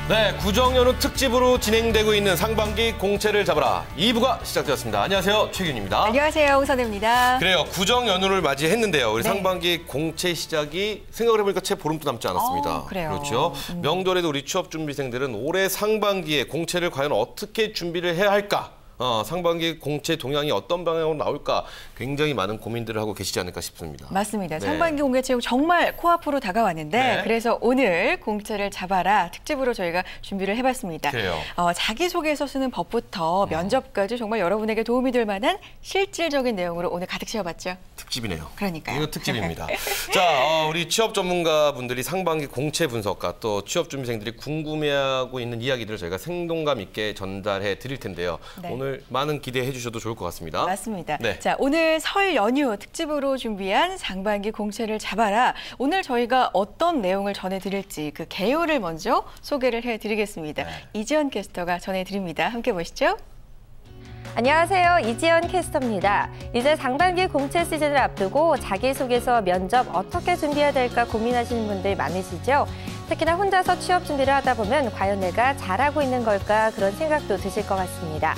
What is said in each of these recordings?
네, 구정연휴 특집으로 진행되고 있는 상반기 공채를 잡아라 2부가 시작되었습니다. 안녕하세요, 최균입니다. 안녕하세요, 홍선혜입니다. 그래요, 구정연휴를 맞이했는데요. 우리 상반기 공채 시작이 생각을 해보니까 채 보름도 남지 않았습니다. 그래요. 그렇죠. 명절에도 우리 취업준비생들은 올해 상반기에 공채를 과연 어떻게 준비를 해야 할까? 상반기 공채 동향이 어떤 방향으로 나올까 굉장히 많은 고민들을 하고 계시지 않을까 싶습니다. 맞습니다. 네. 상반기 공개 채용 정말 코앞으로 다가왔는데 네. 그래서 오늘 공채를 잡아라 특집으로 저희가 준비를 해봤습니다. 그래요. 자기소개서 쓰는 법부터 면접까지 정말 여러분에게 도움이 될 만한 실질적인 내용으로 오늘 가득 채워봤죠. 특집이네요. 그러니까요. 이거 특집입니다. 자, 우리 취업 전문가분들이 상반기 공채 분석과 또 취업 준비생들이 궁금해하고 있는 이야기들을 저희가 생동감 있게 전달해 드릴 텐데요. 네. 오늘 많은 기대해 주셔도 좋을 것 같습니다. 맞습니다. 네. 자, 오늘 설 연휴 특집으로 준비한 상반기 공채를 잡아라. 오늘 저희가 어떤 내용을 전해드릴지 그 개요를 먼저 소개를 해드리겠습니다. 네. 이지연 캐스터가 전해드립니다. 함께 보시죠. 안녕하세요. 이지연 캐스터입니다. 이제 상반기 공채 시즌을 앞두고 자기소개서, 면접 어떻게 준비해야 될까 고민하시는 분들 많으시죠? 특히나 혼자서 취업 준비를 하다 보면 과연 내가 잘하고 있는 걸까 그런 생각도 드실 것 같습니다.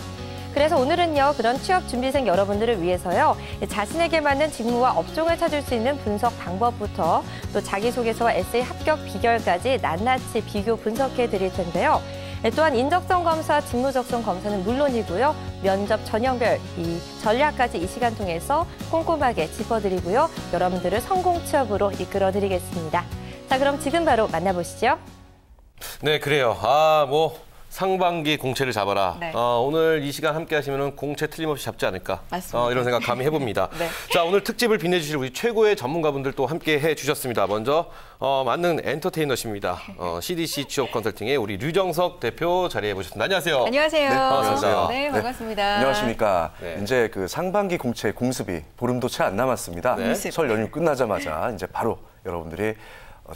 그래서 오늘은요, 그런 취업 준비생 여러분들을 위해서요, 자신에게 맞는 직무와 업종을 찾을 수 있는 분석 방법부터 또 자기소개서와 에세이 합격 비결까지 낱낱이 비교 분석해 드릴 텐데요. 또한 인적성 검사, 직무 적성 검사는 물론이고요. 면접 전형별 이 전략까지 이 시간 통해서 꼼꼼하게 짚어드리고요. 여러분들을 성공 취업으로 이끌어드리겠습니다. 자, 그럼 지금 바로 만나보시죠. 네, 그래요. 상반기 공채를 잡아라. 네. 오늘 이 시간 함께 하시면 공채 틀림없이 잡지 않을까. 맞습니다. 이런 생각 감히 해봅니다. 네. 자, 오늘 특집을 빛내주실 우리 최고의 전문가분들 또 함께 해주셨습니다. 먼저 만능 엔터테이너십니다. CDC 취업 컨설팅의 우리 류정석 대표 자리해 보셨습니다. 안녕하세요. 안녕하세요. 네, 반갑습니다. 네, 반갑습니다. 안녕하십니까. 네. 이제 그 상반기 공채 공습이 보름도 채 안 남았습니다. 네. 설 연휴 끝나자마자 이제 바로 여러분들이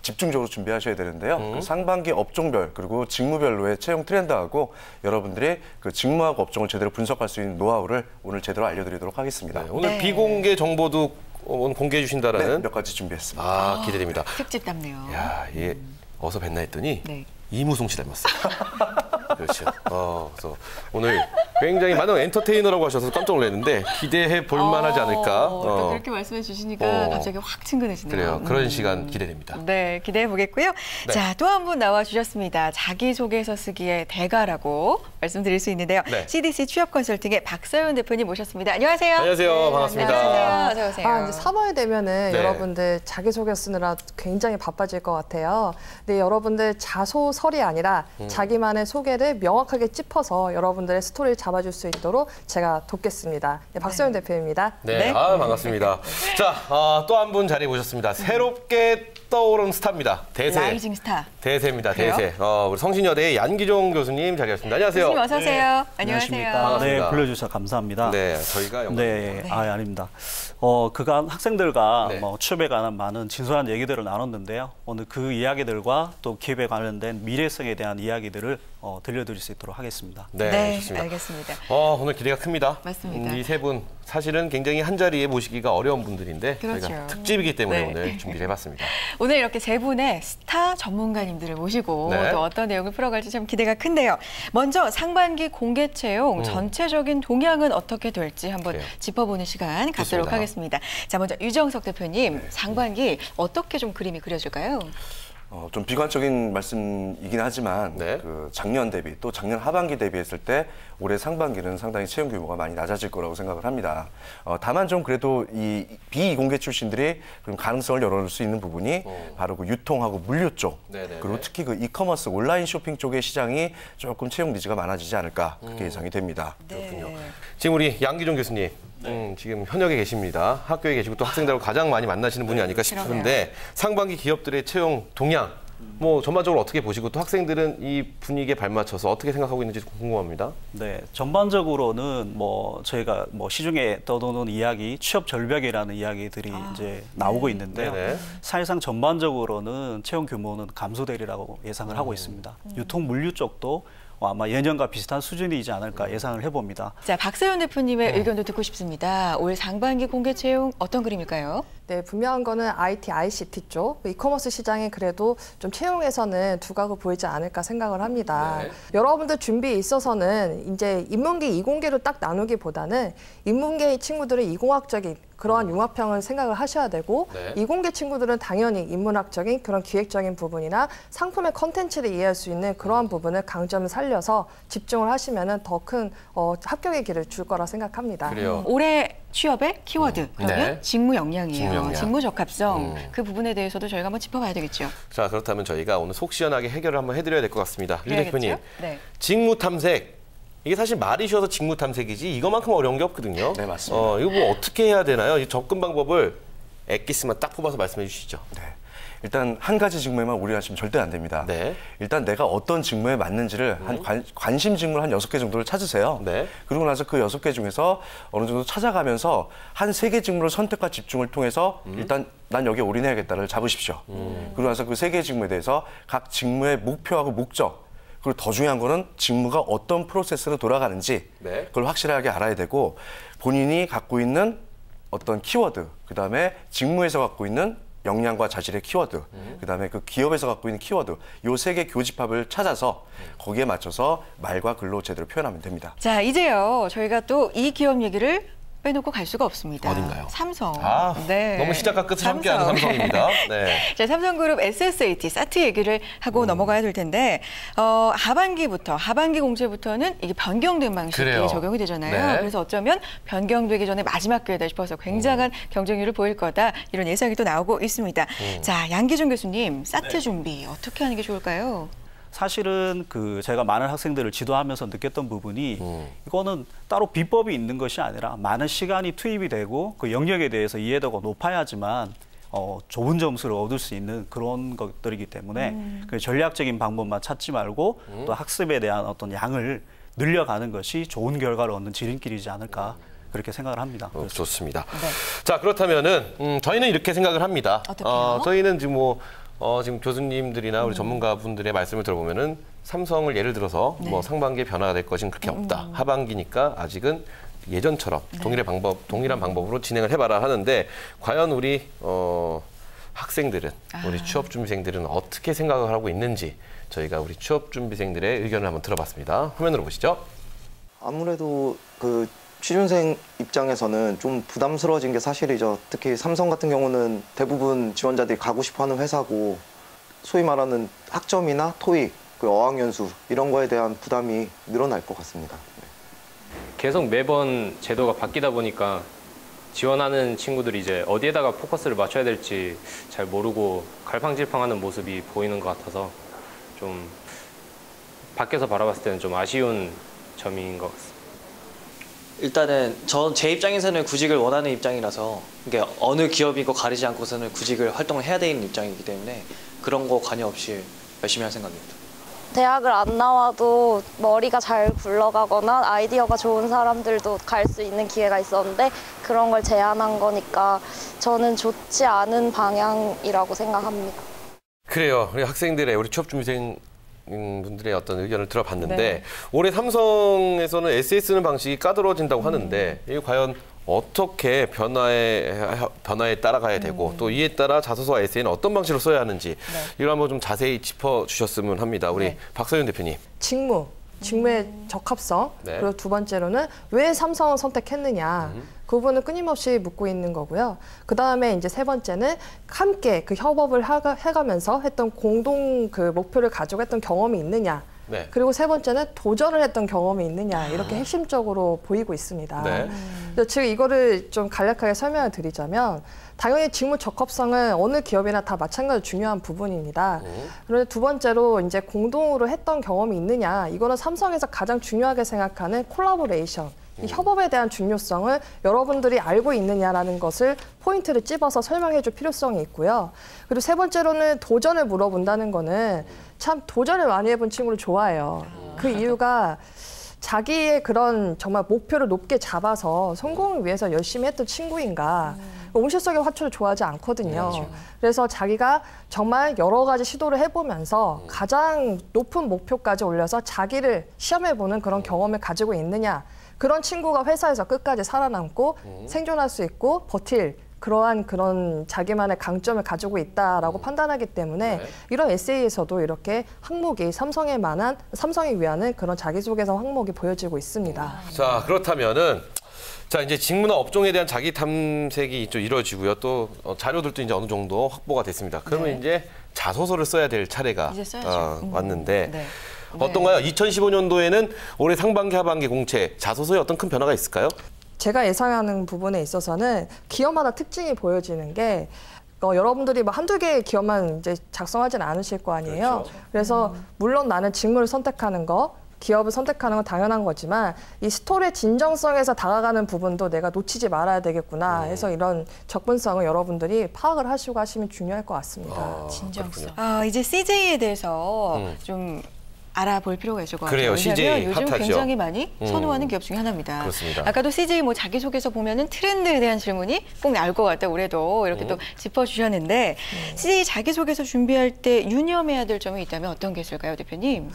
집중적으로 준비하셔야 되는데요. 그 상반기 업종별 그리고 직무별로의 채용 트렌드하고 여러분들이 그 직무하고 업종을 제대로 분석할 수 있는 노하우를 오늘 제대로 알려드리도록 하겠습니다. 네, 오늘 네. 비공개 정보도 오늘 공개해 주신다라는. 네, 몇 가지 준비했습니다. 기대됩니다. 특집답네요. 야, 얘 어서 뵀나 했더니 네. 이무송 씨 닮았어요. 그렇죠. 그래서 오늘 굉장히 많은 엔터테이너라고 하셔서 깜짝 놀랐는데 기대해 볼 만하지 않을까. 또 그렇게 말씀해 주시니까 갑자기 확 친근해지네요. 그래요. 그런 시간 기대됩니다. 네, 기대해 보겠고요. 네. 자, 또 한 분 나와 주셨습니다. 자기소개서 쓰기의 대가라고 말씀드릴 수 있는데요. 네. CDC 취업 컨설팅의 박서연 대표님 모셨습니다. 안녕하세요. 안녕하세요. 반갑습니다. 안녕하세요. 어서 오세요. 이제 3월 되면은 네. 여러분들 자기소개 쓰느라 굉장히 바빠질 것 같아요. 근데 여러분들 자소설이 아니라 자기만의 소개를 명확하게 짚어서 여러분들의 스토리를 잡아줄 수 있도록 제가 돕겠습니다. 네, 박소연 대표입니다. 네, 네. 반갑습니다. 자, 또 한 분 자리해 보셨습니다. 새롭게 떠오른 스타입니다. 대세. 라이징 스타. 대세입니다. 그래요? 대세. 우리 성신여대의 양기종 교수님 자리하셨습니다. 안녕하세요. 교수님 어서 오세요. 안녕하십니까. 반갑습니다. 네, 불러주셔서 감사합니다. 네, 저희가 네, 아닙니다. 그간 학생들과 네. 취업에 관한 많은 진솔한 얘기들을 나눴는데요. 오늘 그 이야기들과 또 기업에 관련된 미래성에 대한 이야기들을 들려드릴 수 있도록 하겠습니다. 네, 좋습니다. 알겠습니다. 오늘 기대가 큽니다. 맞습니다. 이 세 분 사실은 굉장히 한 자리에 모시기가 어려운 분들인데 그렇죠. 저희가 특집이기 때문에 네. 오늘 준비를 해봤습니다. 오늘 이렇게 세 분의 스타 전문가님들을 모시고 네. 또 어떤 내용을 풀어갈지 참 기대가 큰데요. 먼저 상반기 공개 채용 전체적인 동향은 어떻게 될지 한번 그래요. 짚어보는 시간 갖도록 좋습니다. 하겠습니다. 자, 먼저 유정석 대표님, 상반기 어떻게 좀 그림이 그려질까요? 좀 비관적인 말씀이긴 하지만 네. 그 작년 대비 또 작년 하반기 대비했을 때 올해 상반기는 상당히 채용 규모가 많이 낮아질 거라고 생각을 합니다. 다만 좀 그래도 이 비공개 출신들이 그럼 가능성을 열어줄 수 있는 부분이 바로 그 유통하고 물류 쪽 네네네. 그리고 특히 그 이커머스 온라인 쇼핑 쪽의 시장이 조금 채용 니즈가 많아지지 않을까 그렇게 예상이 됩니다. 그렇군요. 지금 우리 양기종 교수님 지금 현역에 계십니다. 학교에 계시고 또 학생들하고 가장 많이 만나시는 분이 아닐까 싶은데 상반기 기업들의 채용 동향 전반적으로 어떻게 보시고 또 학생들은 이 분위기에 발맞춰서 어떻게 생각하고 있는지 궁금합니다. 네, 전반적으로는 저희가 시중에 떠도는 이야기, 취업 절벽이라는 이야기들이 이제 나오고 있는데요. 네네. 사실상 전반적으로는 채용 규모는 감소되리라고 예상을 하고 있습니다. 유통 물류 쪽도 아마 예년과 비슷한 수준이지 않을까 예상을 해봅니다. 자, 박세윤 대표님의 의견도 듣고 싶습니다. 올 상반기 공개 채용 어떤 그림일까요? 네, 분명한 거는 IT, ICT 쪽, 이커머스 시장에 그래도 좀 채용에서는 두각을 보이지 않을까 생각을 합니다. 네. 여러분들 준비에 있어서는 이제 인문계, 이공계로 딱 나누기보다는 인문계의 친구들은 이공학적인 그러한 융합형을 생각을 하셔야 되고 네. 이공계 친구들은 당연히 인문학적인 그런 기획적인 부분이나 상품의 컨텐츠를 이해할 수 있는 그러한 부분을 강점을 살려서 집중을 하시면 더 큰 합격의 길을 줄 거라 생각합니다. 그래요. 올해 취업의 키워드 그러면 네. 직무 역량이에요. 직무 역량. 직무 적합성. 그 부분에 대해서도 저희가 한번 짚어봐야 되겠죠. 자, 그렇다면 저희가 오늘 속 시원하게 해결을 한번 해드려야 될 것 같습니다. 유 그래야겠죠? 대표님, 네. 직무 탐색. 이게 사실 말이 쉬워서 직무 탐색이지 이거만큼 어려운 게 없거든요. 네, 맞습니다. 이거 뭐 어떻게 해야 되나요? 이 접근 방법을 엑기스만 딱 뽑아서 말씀해 주시죠. 네. 일단 한 가지 직무에만 올인하시면 절대 안 됩니다. 네. 일단 내가 어떤 직무에 맞는지를 관심 직무를 한 6개 정도를 찾으세요. 네. 그러고 나서 그 6개 중에서 어느 정도 찾아가면서 한 3개 직무를 선택과 집중을 통해서 일단 난 여기에 올인해야겠다를 잡으십시오. 그러고 나서 그 3개 직무에 대해서 각 직무의 목표하고 목적, 그리고 더 중요한 거는 직무가 어떤 프로세스로 돌아가는지 네. 그걸 확실하게 알아야 되고 본인이 갖고 있는 어떤 키워드, 그다음에 직무에서 갖고 있는 역량과 자질의 키워드, 그다음에 그 기업에서 갖고 있는 키워드, 요 3개 교집합을 찾아서 거기에 맞춰서 말과 글로 제대로 표현하면 됩니다. 자, 이제요. 저희가 또 이 기업 얘기를 빼놓고 갈 수가 없습니다. 어딘가요? 삼성. 아, 네. 너무 시작과 끝을 함께하는 삼성입니다. 네. 자, 삼성그룹 SSAT, 사트 얘기를 하고 넘어가야 될 텐데 하반기 공채부터는 이게 변경된 방식이 그래요. 적용이 되잖아요. 네. 그래서 어쩌면 변경되기 전에 마지막 기회다 싶어서 굉장한 경쟁률을 보일 거다 이런 예상이 또 나오고 있습니다. 자, 양기종 교수님, 사트 준비 어떻게 하는 게 좋을까요? 사실은 제가 많은 학생들을 지도하면서 느꼈던 부분이 이거는 따로 비법이 있는 것이 아니라 많은 시간이 투입이 되고 그 영역에 대해서 이해도가 높아야지만 좋은 점수를 얻을 수 있는 그런 것들이기 때문에 그 전략적인 방법만 찾지 말고 또 학습에 대한 어떤 양을 늘려가는 것이 좋은 결과를 얻는 지름길이지 않을까 그렇게 생각을 합니다. 좋습니다. 자, 그렇다면은 저희는 이렇게 생각을 합니다. 어떻게요? 저희는 지금 지금 교수님들이나 우리 전문가분들의 말씀을 들어보면은 삼성을 예를 들어서 뭐 상반기에 변화가 될 것은 그렇게 없다. 하반기니까 아직은 예전처럼 동일한 방법으로 진행을 해봐라 하는데 과연 우리 학생들은 우리 취업준비생들은 어떻게 생각을 하고 있는지 저희가 우리 취업준비생들의 의견을 한번 들어봤습니다. 화면으로 보시죠. 아무래도 그 취준생 입장에서는 좀 부담스러워진 게 사실이죠. 특히 삼성 같은 경우는 대부분 지원자들이 가고 싶어하는 회사고 소위 말하는 학점이나 토익, 그 어학연수 이런 거에 대한 부담이 늘어날 것 같습니다. 계속 매번 제도가 바뀌다 보니까 지원하는 친구들이 이제 어디에다가 포커스를 맞춰야 될지 잘 모르고 갈팡질팡하는 모습이 보이는 것 같아서 좀 밖에서 바라봤을 때는 좀 아쉬운 점인 것 같습니다. 일단은 제 입장에서는 구직을 원하는 입장이라서 이게 어느 기업이고 가리지 않고서는 구직을 활동을 해야 되는 입장이기 때문에 그런 거 관여 없이 열심히 할 생각입니다. 대학을 안 나와도 머리가 잘 굴러가거나 아이디어가 좋은 사람들도 갈 수 있는 기회가 있었는데 그런 걸 제한한 거니까 저는 좋지 않은 방향이라고 생각합니다. 그래요. 우리 학생들의 우리 취업준비생 분들의 어떤 의견을 들어봤는데 올해 삼성에서는 SE 쓰는 방식이 까다로워진다고 하는데 이게 과연 어떻게 변화에 따라가야 되고 또 이에 따라 자소서와 에세이는 어떤 방식으로 써야 하는지 이걸 한번 좀 자세히 짚어주셨으면 합니다. 우리 박서윤 대표님. 직무의 적합성, 네. 그리고 두 번째로는 왜 삼성을 선택했느냐. 그 부분을 끊임없이 묻고 있는 거고요. 그 다음에 이제 세 번째는 함께 그 협업을 해가면서 했던 공동 그 목표를 가지고 했던 경험이 있느냐. 네. 그리고 세 번째는 도전을 했던 경험이 있느냐. 이렇게 핵심적으로 보이고 있습니다. 네. 즉 이거를 좀 간략하게 설명을 드리자면 당연히 직무 적합성은 어느 기업이나 다 마찬가지로 중요한 부분입니다. 그런데 두 번째로 이제 공동으로 했던 경험이 있느냐. 이거는 삼성에서 가장 중요하게 생각하는 콜라보레이션. 이 협업에 대한 중요성을 여러분들이 알고 있느냐라는 것을 포인트를 찝어서 설명해 줄 필요성이 있고요. 그리고 세 번째로는 도전을 물어본다는 거는 참 도전을 많이 해본 친구를 좋아해요. 그 이유가 자기의 그런 정말 목표를 높게 잡아서 성공을 위해서 열심히 했던 친구인가. 온실속의 화초를 좋아하지 않거든요. 그래서 자기가 정말 여러 가지 시도를 해보면서 가장 높은 목표까지 올려서 자기를 시험해보는 그런 경험을 가지고 있느냐. 그런 친구가 회사에서 끝까지 살아남고 생존할 수 있고 버틸 그런 자기만의 강점을 가지고 있다라고 판단하기 때문에 네. 이런 에세이에서도 이렇게 항목이 삼성에 위하는 그런 자기소개서 항목이 보여지고 있습니다. 자, 그렇다면은 자, 이제 직무나 업종에 대한 자기 탐색이 좀 이루어지고요. 또 자료들도 이제 어느 정도 확보가 됐습니다. 그러면 네. 이제 자소서를 써야 될 차례가 이제 써야죠. 왔는데 네. 어떤가요? 2015년도에는 올해 상반기 하반기 공채 자소서에 어떤 큰 변화가 있을까요? 제가 예상하는 부분에 있어서는 기업마다 특징이 보여지는 게 여러분들이 뭐 한두 개의 기업만 이제 작성하진 않으실 거 아니에요. 그렇죠. 그래서 물론 나는 직무를 선택하는 거, 기업을 선택하는 건 당연한 거지만 이 스토리의 진정성에서 다가가는 부분도 내가 놓치지 말아야 되겠구나 해서 이런 접근성을 여러분들이 파악을 하시고 하시면 중요할 것 같습니다. 진정성. 이제 CJ에 대해서 좀 알아볼 필요가 있을 것 같아요. 그래요. 왜냐하면 CJ 요즘 핫하죠. 굉장히 많이 선호하는 기업 중에 하나입니다. 그렇습니다. 아까도 CJ 뭐 자기소개서 보면은 트렌드에 대한 질문이 꼭 나올 것 같다. 올해도 이렇게 또 짚어주셨는데 CJ 자기소개서 준비할 때 유념해야 될 점이 있다면 어떤 게 있을까요, 대표님?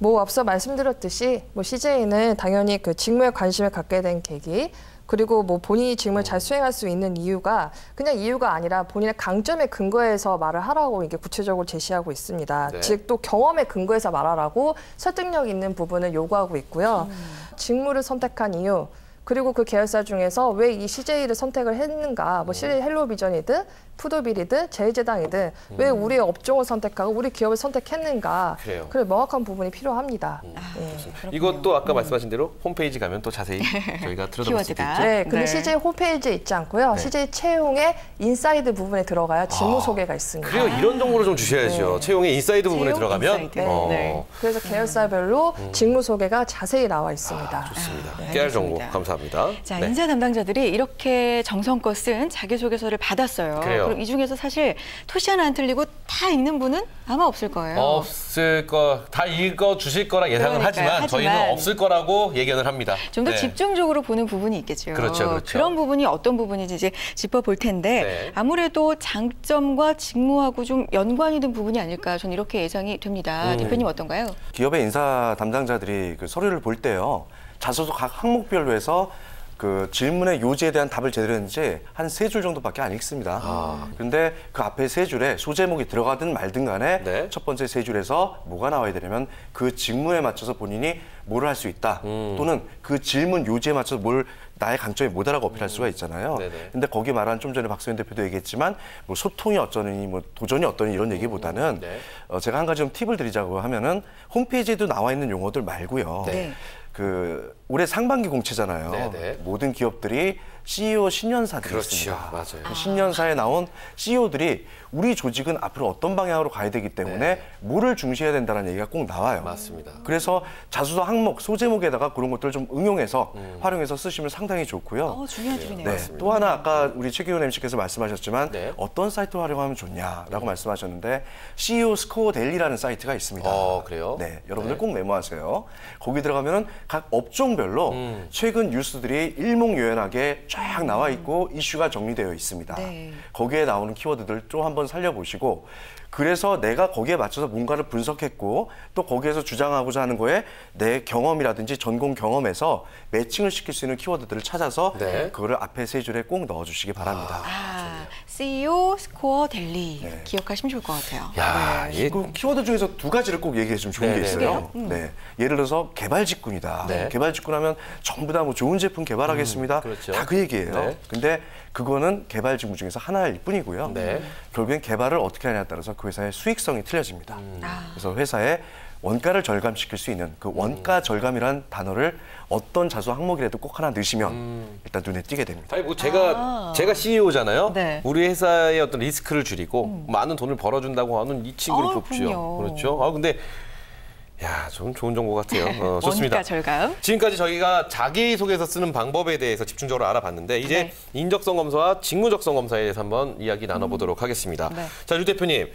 뭐 앞서 말씀드렸듯이 뭐 CJ는 당연히 그 직무에 관심을 갖게 된 계기, 그리고 뭐 본인이 직무를 잘 수행할 수 있는 이유가 그냥 이유가 아니라 본인의 강점에 근거해서 말을 하라고 이게 구체적으로 제시하고 있습니다. 네. 즉 또 경험에 근거해서 말하라고 설득력 있는 부분을 요구하고 있고요. 직무를 선택한 이유, 그리고 그 계열사 중에서 왜 이 CJ를 선택을 했는가, 뭐 CJ 헬로비전이든 푸드빌이든 제일제당이든 왜 우리의 업종을 선택하고 우리 기업을 선택했는가, 그래요. 그래 명확한 부분이 필요합니다. 예. 이것도 아까 말씀하신 대로 홈페이지 가면 또 자세히 저희가 들여다볼 수도 키워드가. 있죠. 네, 근데 네. CJ 홈페이지에 있지 않고요. 네. CJ 채용의 인사이드 부분에 들어가야 직무 소개가 있습니다. 그래요. 이런 정보를 좀 주셔야죠. 네. 채용의 인사이드 부분에 채용 들어가면 인사이드. 네. 그래서 계열사별로 직무 소개가 자세히 나와 있습니다. 좋습니다. 네, 깨알 정보 알겠습니다. 감사합니다. 자, 네. 인사 담당자들이 이렇게 정성껏 쓴 자기소개서를 받았어요. 그래요. 그럼 이 중에서 사실 토시 하나 안 틀리고 다 읽는 분은 아마 없을 거예요. 없을 거, 다 읽어 주실 거라 예상은 그러니까요. 하지만 저희는 없을 거라고 예견을 합니다. 좀 더 네. 집중적으로 보는 부분이 있겠죠. 그렇죠, 그렇죠. 런 부분이 어떤 부분인지 이제 짚어볼 텐데 네. 아무래도 장점과 직무하고 좀 연관이 있는 부분이 아닐까 저는 이렇게 예상이 됩니다. 대표님 어떤가요? 기업의 인사 담당자들이 그 서류를 볼 때요, 자소서 각 항목별로 해서 그 질문의 요지에 대한 답을 제대로 했는지 한 3줄 정도밖에 안 읽습니다. 그런데 그 앞에 3줄에 소제목이 들어가든 말든 간에 네. 첫 번째 3줄에서 뭐가 나와야 되냐면 그 직무에 맞춰서 본인이 뭘 할 수 있다, 또는 그 질문 요지에 맞춰서 뭘 나의 강점이 뭐다라고 어필할 수가 있잖아요. 네네. 근데 거기 말한 좀 전에 박소연 대표도 얘기했지만 뭐 소통이 어쩌니 뭐 도전이 어떠니 이런 얘기보다는 네. 제가 한 가지 좀 팁을 드리자고 하면은 홈페이지에도 나와 있는 용어들 말고요. 네. 그 올해 상반기 공채잖아요. 네네. 모든 기업들이 CEO 신년사들이 그렇죠. 있습니다. 맞아요. 그 신년사에 나온 CEO들이 우리 조직은 앞으로 어떤 방향으로 가야 되기 때문에 네. 뭐를 중시해야 된다는 얘기가 꼭 나와요. 맞습니다. 그래서 자소서 항목, 소제목에다가 그런 것들을 좀 응용해서 활용해서 쓰시면 상당히 좋고요. 중요한 팁이네요. 네. 또 하나 아까 우리 최기훈 MC께서 말씀하셨지만 네. 어떤 사이트를 활용하면 좋냐라고 말씀하셨는데 CEO 스코어 데일리라는 사이트가 있습니다. 그래요? 네, 여러분들 네. 꼭 메모하세요. 거기 들어가면은 각 업종별로 최근 뉴스들이 일목요연하게 쫙 나와 있고 이슈가 정리되어 있습니다. 네. 거기에 나오는 키워드들 좀 한번 살려보시고, 그래서 내가 거기에 맞춰서 뭔가를 분석했고 또 거기에서 주장하고자 하는 거에 내 경험이라든지 전공 경험에서 매칭을 시킬 수 있는 키워드들을 찾아서 네. 그거를 앞에 3줄에 꼭 넣어주시기 바랍니다. CEO 스코어 델리 기억하시면 좋을 것 같아요. 야, 네. 이게 그 키워드 중에서 2가지를 꼭 얘기해 주면 좋은 게 네네. 있어요. 네. 예를 들어서 개발 직군이다. 네. 개발 직군 하면 전부 다 뭐 좋은 제품 개발하겠습니다. 그렇죠. 다 그 얘기예요. 네. 근데 그거는 개발 직무 중에서 하나일 뿐이고요. 네. 결국엔 개발을 어떻게 하냐에 따라서 그 회사의 수익성이 틀려집니다. 그래서 회사의 원가를 절감시킬 수 있는 그 원가 절감이라는 단어를 어떤 자소 항목이라도 꼭 하나 넣으시면 일단 눈에 띄게 됩니다. 아니 뭐 제가 CEO잖아요. 네. 우리 회사의 어떤 리스크를 줄이고 많은 돈을 벌어준다고 하는 이 친구를 뽑죠. 그럼요. 그렇죠. 근데 야, 좀 좋은 정보 같아요. 좋습니다. 원가 절감. 지금까지 저희가 자기소개서 쓰는 방법에 대해서 집중적으로 알아봤는데 이제 네. 인적성 검사와 직무적성 검사에 대해서 한번 이야기 나눠보도록 하겠습니다. 네. 자, 류 대표님.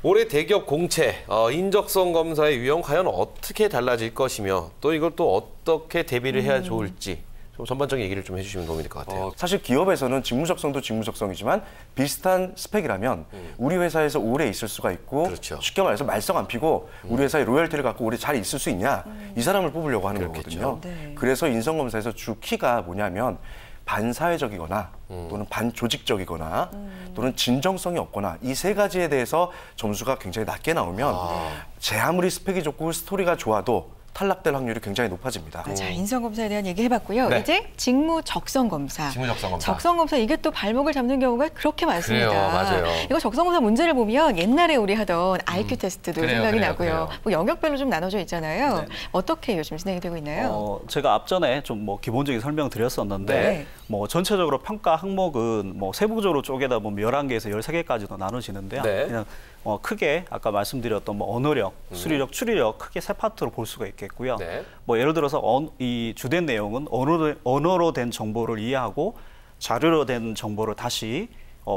올해 대기업 공채, 인적성 검사의 유형 과연 어떻게 달라질 것이며 또 이걸 또 어떻게 대비를 해야 좋을지 좀 전반적인 얘기를 좀 해주시면 도움이 될 것 같아요. 사실 기업에서는 직무적성도 직무적성이지만 비슷한 스펙이라면 우리 회사에서 오래 있을 수가 있고 그렇죠. 쉽게 말해서 말썽 안 피고 우리 회사의 로열티를 갖고 오래 잘 있을 수 있냐, 이 사람을 뽑으려고 하는 그렇겠죠. 거거든요. 네. 그래서 인성검사에서 주 키가 뭐냐면 반사회적이거나 또는 반조직적이거나 또는 진정성이 없거나 이 세 가지에 대해서 점수가 굉장히 낮게 나오면 제 아무리 스펙이 좋고 스토리가 좋아도 탈락될 확률이 굉장히 높아집니다. 자, 인성검사에 대한 얘기 해봤고요. 네. 이제 직무 적성검사. 직무 적성검사. 적성검사 이게 또 발목을 잡는 경우가 그렇게 많습니다. 그래요, 맞아요. 이거 적성검사 문제를 보면 옛날에 우리 하던 IQ 테스트도 생각이 나고요. 그래요. 뭐 영역별로 좀 나눠져 있잖아요. 어떻게 요즘 진행이 되고 있나요? 제가 앞전에 좀 뭐 기본적인 설명드렸었는데 네. 뭐 전체적으로 평가 항목은 뭐 세부적으로 쪼개다 보면 11개에서 13개까지도 나눠지는데요. 네. 그냥 크게 아까 말씀드렸던 뭐 언어력, 수리력, 추리력 크게 세 파트로 볼 수가 있겠고요. 네. 뭐 예를 들어서 이 주된 내용은 언어로 된 정보를 이해하고 자료로 된 정보를 다시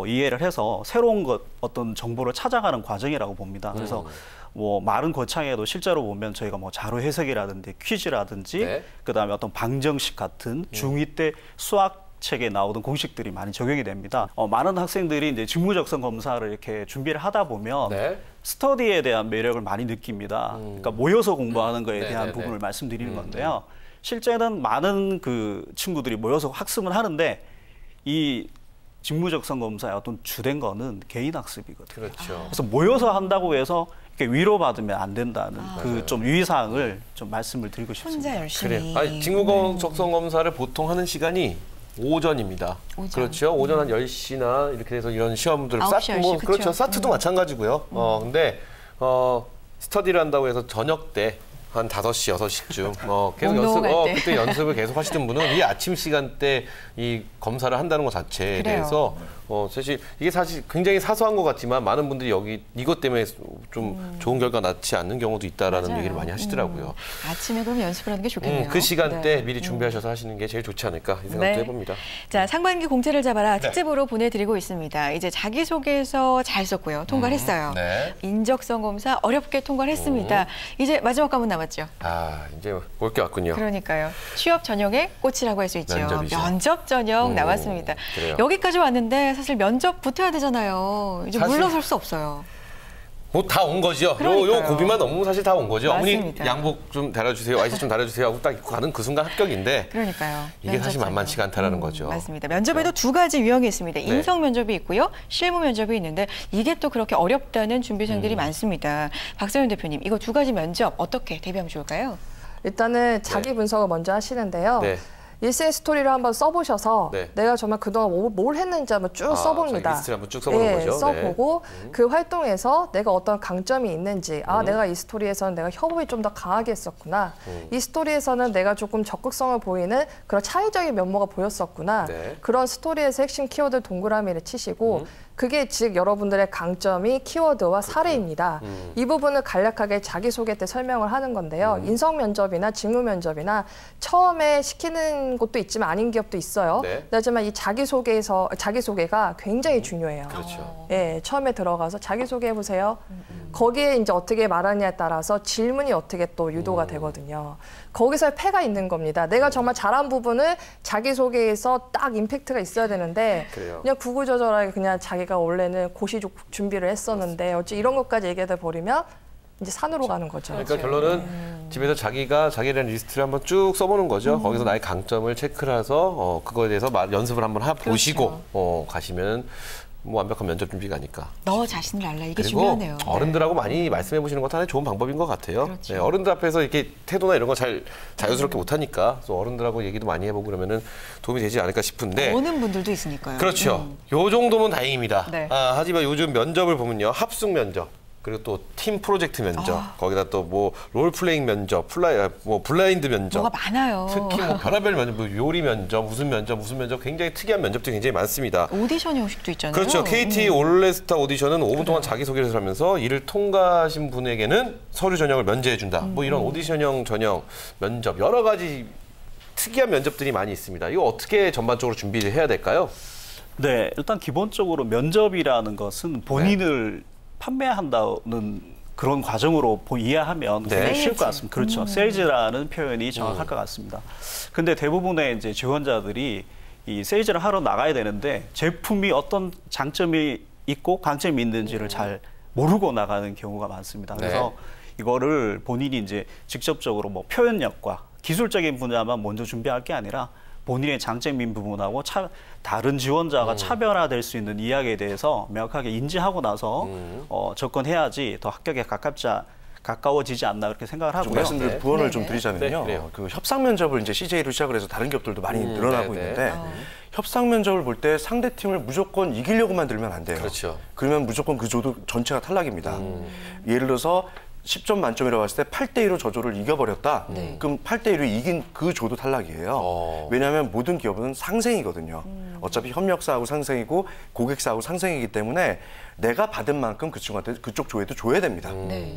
이해를 해서 새로운 어떤 정보를 찾아가는 과정이라고 봅니다. 그래서 뭐 말은 거창해도 실제로 보면 저희가 뭐 자료 해석이라든지 퀴즈라든지 네. 그다음에 어떤 방정식 같은 중2 때 수학 책에 나오던 공식들이 많이 적용이 됩니다. 많은 학생들이 이제 직무적성 검사를 이렇게 준비를 하다 보면 네. 스터디에 대한 매력을 많이 느낍니다. 그러니까 모여서 공부하는 거에 네, 대한 네, 부분을 네. 말씀드리는 건데요. 실제는 많은 그 친구들이 모여서 학습을 하는데 이 직무적성 검사의 어떤 주된 거는 개인 학습이거든요. 그렇죠. 그래서 모여서 한다고 해서 이렇게 위로받으면 안 된다는 그 좀 유의사항을 좀 말씀을 드리고 싶습니다. 혼자 열심히. 그래요. 아니, 직무 적성검사를 보통 하는 시간이 오전입니다. 오전. 그렇죠. 오전 한 10시나 이렇게 돼서 이런 시험들 9시, 10시, 그쵸? 그렇죠. 사트도 마찬가지고요. 근데 스터디를 한다고 해서 저녁 때 한 5시, 6시쯤 계속 운동할 때. 그때 연습을 계속 하시던 분은 이 아침 시간대 이 검사를 한다는 것 자체에 그래요. 대해서 사실 이게 사실 굉장히 사소한 것 같지만 많은 분들이 여기 이것 때문에 좀 좋은 결과 낳지 않는 경우도 있다라는 맞아요. 얘기를 많이 하시더라고요. 아침에 그럼 연습을 하는 게 좋겠네요. 그 시간대 네. 미리 준비하셔서 하시는 게 제일 좋지 않을까 이 생각도 네. 해봅니다. 자, 상반기 공채를 잡아라 특집으로 보내드리고 있습니다. 이제 자기소개서 잘 썼고요. 통과를 했어요. 네. 인적성 검사 어렵게 통과를 했습니다. 이제 마지막 과문 남았죠. 이제 올 게 왔군요. 그러니까요. 취업 전형의 꽃이라고 할 수 있죠. 면접이죠. 면접 전형 나왔습니다. 그래요. 여기까지 왔는데 사실 면접 붙어야 되잖아요. 이제 사실- 물러설 수 없어요. 뭐 다 온 거죠. 요 그러니까요. 고비만 넘으면 사실 다 온 거죠. 어머니 맞습니다. 양복 좀 달아주세요. 와이셔츠 좀 달아주세요 하고 딱 입고 가는 그 순간 합격인데 그러니까요. 이게 면접 사실 전형. 만만치가 않다라는 거죠. 맞습니다. 면접에도 두 가지 유형이 있습니다. 네. 인성 면접이 있고요. 실무 면접이 있는데 이게 또 그렇게 어렵다는 준비생들이 많습니다. 박서연 대표님, 이거 두 가지 면접 어떻게 대비하면 좋을까요? 일단은 자기 분석을 먼저 하시는데요. 네. 일생 스토리를 한번 써보셔서 네. 내가 정말 그동안 뭘 했는지 한번 쭉 써봅니다. 자기 리스트를 한번 쭉 써보는 거죠. 써보고 그 활동에서 내가 어떤 강점이 있는지 내가 이 스토리에서는 내가 협업이 좀 더 강하게 했었구나. 이 스토리에서는 내가 조금 적극성을 보이는 그런 창의적인 면모가 보였었구나. 네. 그런 스토리에서 핵심 키워드 동그라미를 치시고 그게 즉 여러분들의 강점이 키워드와 사례입니다. 이 부분을 간략하게 자기소개 때 설명을 하는 건데요. 인성 면접이나 직무 면접이나 처음에 시키는 곳도 있지만 아닌 기업도 있어요. 네. 하지만 이 자기소개가 굉장히 중요해요. 그렇죠. 예, 처음에 들어가서 자기소개 해보세요. 거기에 이제 어떻게 말하냐에 따라서 질문이 어떻게 또 유도가 되거든요. 거기서 패가 있는 겁니다. 내가 정말 잘한 부분을 자기소개에서 딱 임팩트가 있어야 되는데 그래요. 그냥 구구절절하게 그냥 자기가 원래는 고시족 준비를 했었는데 어찌 이런 것까지 얘기하다 버리면 이제 산으로 가는 거죠. 그러니까 결론은 집에서 자기가 자기에 대한 리스트를 한번 쭉 써보는 거죠. 거기서 나의 강점을 체크를 해서 그거에 대해서 보시고 가시면 뭐 완벽한 면접 준비가 아니까. 너 자신을 알라. 이게 그리고 중요하네요. 어른들하고 많이 말씀해 보시는 것도 하나의 좋은 방법인 것 같아요. 그렇죠. 네, 어른들 앞에서 이렇게 태도나 이런 거 잘 자연스럽게 못하니까 또 어른들하고 얘기도 많이 해보고 그러면은 도움이 되지 않을까 싶은데. 오는 분들도 있으니까요. 그렇죠. 요 정도면 다행입니다. 네. 하지만 요즘 면접을 보면요. 합숙 면접. 그리고 또 팀 프로젝트 면접, 거기다 또 뭐 롤플레잉 면접, 블라인드 면접. 뭐가 많아요. 특히 뭐 별의별 면접, 뭐 요리 면접, 무슨 면접 굉장히 특이한 면접들이 굉장히 많습니다. 오디션 형식도 있잖아요. 그렇죠. KT 올레스타 오디션은 5분 동안 자기소개를 하면서 이를 통과하신 분에게는 서류 전형을 면제해준다. 뭐 이런 오디션형 전형 면접 여러 가지 특이한 면접들이 많이 있습니다. 이거 어떻게 전반적으로 준비를 해야 될까요? 네, 일단 기본적으로 면접이라는 것은 본인을 판매한다는 그런 과정으로 이해하면 굉장히 쉬울 것 같습니다. 그렇죠. 세일즈라는 표현이 정확할 것 같습니다. 근데 대부분의 이제 지원자들이 이 세일즈를 하러 나가야 되는데 제품이 어떤 장점이 있고 강점이 있는지를 잘 모르고 나가는 경우가 많습니다. 그래서 이거를 본인이 이제 직접적으로 뭐 표현력과 기술적인 분야만 먼저 준비할 게 아니라 본인의 장점인 부분하고 다른 지원자가 차별화될 수 있는 이야기에 대해서 명확하게 인지하고 나서 접근해야지 더 합격에 가까워지지 않나 그렇게 생각을 하고요. 말씀드린 부언을 좀 네. 드리자면요. 네, 그 협상 면접을 이제 CJ로 시작을 해서 다른 기업들도 많이 늘어나고 네, 네. 있는데 협상 면접을 볼 때 상대 팀을 무조건 이기려고만 들면 안 돼요. 그렇죠. 그러면 무조건 그 조도 전체가 탈락입니다. 예를 들어서 10점 만점이라고 했을 때 8대2로 저 조를 이겨버렸다. 그럼 8대1로 이긴 그 조도 탈락이에요. 왜냐하면 모든 기업은 상생이거든요. 어차피 협력사하고 상생이고 고객사하고 상생이기 때문에 내가 받은 만큼 그 친구한테 그쪽 조에도 줘야 됩니다.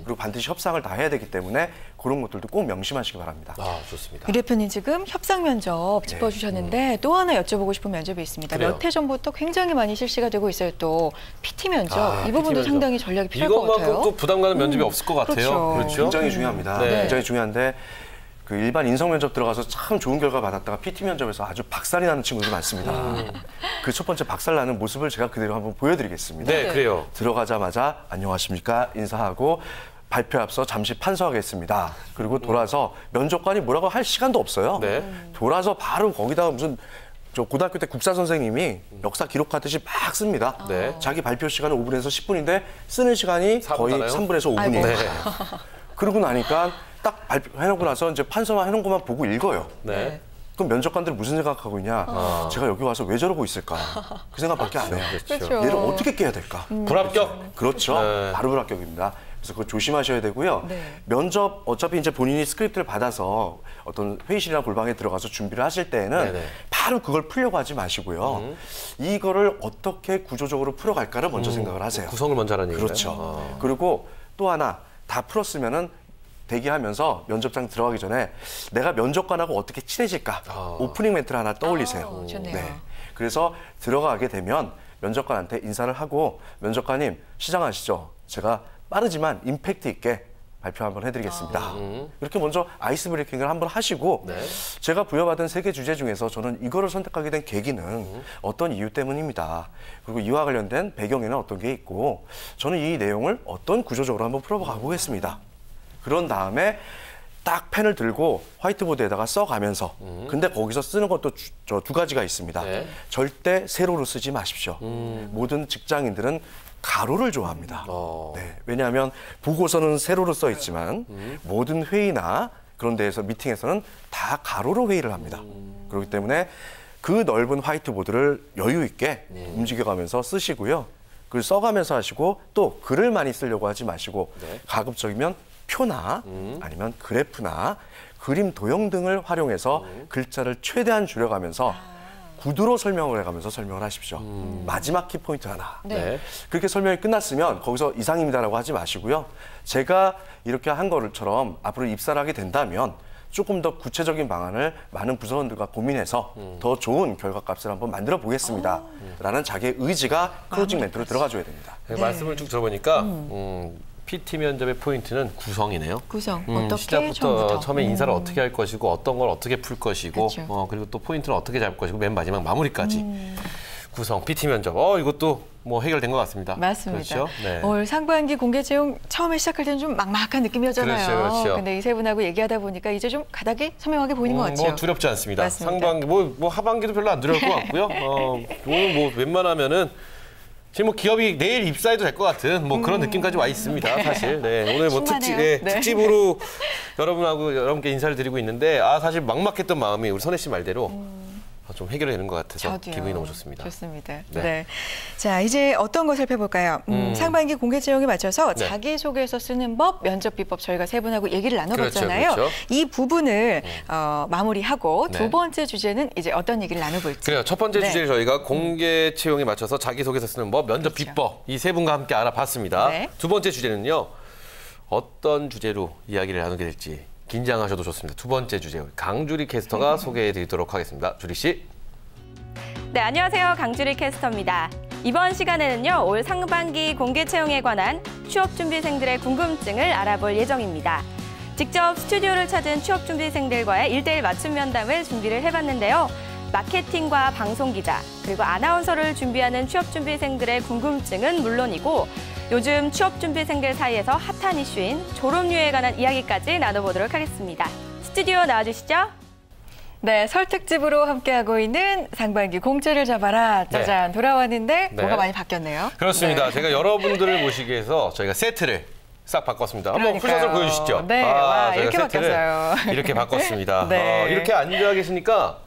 그리고 반드시 협상을 다 해야 되기 때문에 그런 것들도 꼭 명심하시기 바랍니다. 아, 좋습니다. 유 대표님 지금 협상 면접 짚어주셨는데 또 하나 여쭤보고 싶은 면접이 있습니다. 그래요. 몇 해 전부터 굉장히 많이 실시가 되고 있어요. 또 PT 면접 이 부분도 PT 면접. 상당히 전략이 필요할 것 같아요. 이것만큼 또 부담 가는 면접이 없을 것 같아요. 그렇죠. 그렇죠? 굉장히 중요합니다. 네. 굉장히 중요한데 그 일반 인성 면접 들어가서 참 좋은 결과 받았다가 PT 면접에서 아주 박살이 나는 친구들이 많습니다. 그 첫 번째 박살 나는 모습을 제가 그대로 한번 보여드리겠습니다. 네, 그래요. 들어가자마자 안녕하십니까 인사하고 발표 앞서 잠시 판서하겠습니다. 그리고 돌아서 면접관이 뭐라고 할 시간도 없어요. 네. 돌아서 바로 거기다가 무슨 저 고등학교 때 국사 선생님이 역사 기록하듯이 막 씁니다. 네. 자기 발표 시간은 5분에서 10분인데 쓰는 시간이 4분 거의 하나요? 3분에서 5분이에요. 네. 그러고 나니까 딱 발표해놓고 나서 이제 판서만 해놓은 것만 보고 읽어요. 네. 그럼 면접관들이 무슨 생각하고 있냐? 제가 여기 와서 왜 저러고 있을까? 그 생각밖에 안 해요. 그렇죠. 얘를 어떻게 깨야 될까? 불합격. 그렇죠. 네. 바로 불합격입니다. 그래서 그거 조심하셔야 되고요. 면접 어차피 이제 본인이 스크립트를 받아서 어떤 회의실이나 골방에 들어가서 준비를 하실 때에는 네네. 바로 그걸 풀려고 하지 마시고요. 이거를 어떻게 구조적으로 풀어갈까를 먼저 생각을 하세요. 구성을 먼저 하라는 얘기예요. 그렇죠. 그리고 또 하나 다 풀었으면은 대기하면서 면접장 들어가기 전에 내가 면접관하고 어떻게 친해질까 오프닝 멘트를 하나 떠올리세요. 좋네요. 그래서 들어가게 되면 면접관한테 인사를 하고 면접관님 시장하시죠. 제가 빠르지만 임팩트 있게 발표 한번 해드리겠습니다. 이렇게 먼저 아이스 브레이킹을 한번 하시고 제가 부여받은 3개 주제 중에서 저는 이거를 선택하게 된 계기는 어떤 이유 때문입니다. 그리고 이와 관련된 배경에는 어떤 게 있고 저는 이 내용을 어떤 구조적으로 한번 풀어가 보겠습니다. 그런 다음에 딱 펜을 들고 화이트보드에다가 써가면서 근데 거기서 쓰는 것도 저 2가지가 있습니다. 네. 절대 세로로 쓰지 마십시오. 모든 직장인들은 가로를 좋아합니다. 네, 왜냐하면 보고서는 세로로 써 있지만 모든 회의나 그런 데에서 미팅에서는 다 가로로 회의를 합니다. 그렇기 때문에 그 넓은 화이트보드를 여유 있게 움직여가면서 쓰시고요. 글을 써가면서 하시고 또 글을 많이 쓰려고 하지 마시고 가급적이면 표나 아니면 그래프나 그림 도형 등을 활용해서 글자를 최대한 줄여가면서 구두로 설명을 해가면서 설명을 하십시오. 마지막 키포인트 하나. 네. 그렇게 설명이 끝났으면 거기서 이상입니다라고 하지 마시고요. 제가 이렇게 한 거처럼 앞으로 입사를 하게 된다면 조금 더 구체적인 방안을 많은 부서원들과 고민해서 더 좋은 결과값을 한번 만들어 보겠습니다. 라는 자기의 의지가 클로징 멘트로 들어가줘야 됩니다. 말씀을 쭉 들어보니까 PT 면접의 포인트는 구성이네요. 구성. 어떻게 시작부터 처음부터. 처음에 인사를 어떻게 할 것이고 어떤 걸 어떻게 풀 것이고 그렇죠. 그리고 또 포인트는 어떻게 잡을 것이고 맨 마지막 마무리까지 구성 PT 면접. 이것도 뭐 해결된 것 같습니다. 맞습니다. 그렇죠? 네. 올 상반기 공개 채용 처음에 시작할 때는 좀 막막한 느낌이었잖아요. 그렇죠. 근데 이 세 분하고 얘기하다 보니까 이제 좀 가닥이 선명하게 보이는 것 같죠. 뭐 두렵지 않습니다. 맞습니다. 상반기 뭐 하반기도 별로 안 두려울 것 같고요. 오늘 뭐 웬만하면은 지금 뭐 기업이 내일 입사해도 될 것 같은 뭐 그런 느낌까지 와 있습니다, 사실. 네, 오늘 뭐 충만해요. 네. 특집으로 여러분께 인사를 드리고 있는데 사실 막막했던 마음이 우리 선혜 씨 말대로 좀 해결이 되는 것 같아서 저도요. 기분이 너무 좋습니다. 좋습니다. 네. 네. 자, 이제 어떤 거 살펴볼까요? 상반기 공개 채용에 맞춰서 네. 자기소개서 쓰는 법, 면접 비법 저희가 세 분하고 얘기를 나눠봤잖아요. 그렇죠. 이 부분을 마무리하고 네. 두 번째 주제는 이제 어떤 얘기를 나눠볼지. 그래요. 첫 번째 네. 주제를 저희가 공개 채용에 맞춰서 자기소개서 쓰는 법, 면접 그렇죠. 비법 이 세 분과 함께 알아봤습니다. 네. 두 번째 주제는요. 어떤 주제로 이야기를 나누게 될지 긴장하셔도 좋습니다. 두 번째 주제 강주리 캐스터가 소개해드리도록 하겠습니다. 주리 씨. 네, 안녕하세요. 강주리 캐스터입니다. 이번 시간에는요, 올 상반기 공개 채용에 관한 취업준비생들의 궁금증을 알아볼 예정입니다. 직접 스튜디오를 찾은 취업준비생들과의 1대1 맞춤 면담을 준비를 해봤는데요. 마케팅과 방송기자, 그리고 아나운서를 준비하는 취업준비생들의 궁금증은 물론이고 요즘 취업준비생들 사이에서 핫한 이슈인 졸업료에 관한 이야기까지 나눠보도록 하겠습니다. 스튜디오 나와주시죠. 네, 설 특집으로 함께하고 있는 상반기 공채를 잡아라. 짜잔, 돌아왔는데 뭐가 많이 바뀌었네요. 그렇습니다. 네. 제가 여러분들을 모시기 위해서 저희가 세트를 싹 바꿨습니다. 한번 그러니까요. 풀샷을 보여주시죠. 네, 와, 저희가 이렇게 세트를 바뀌었어요. 이렇게 바꿨습니다. 네. 이렇게 앉아 계시니까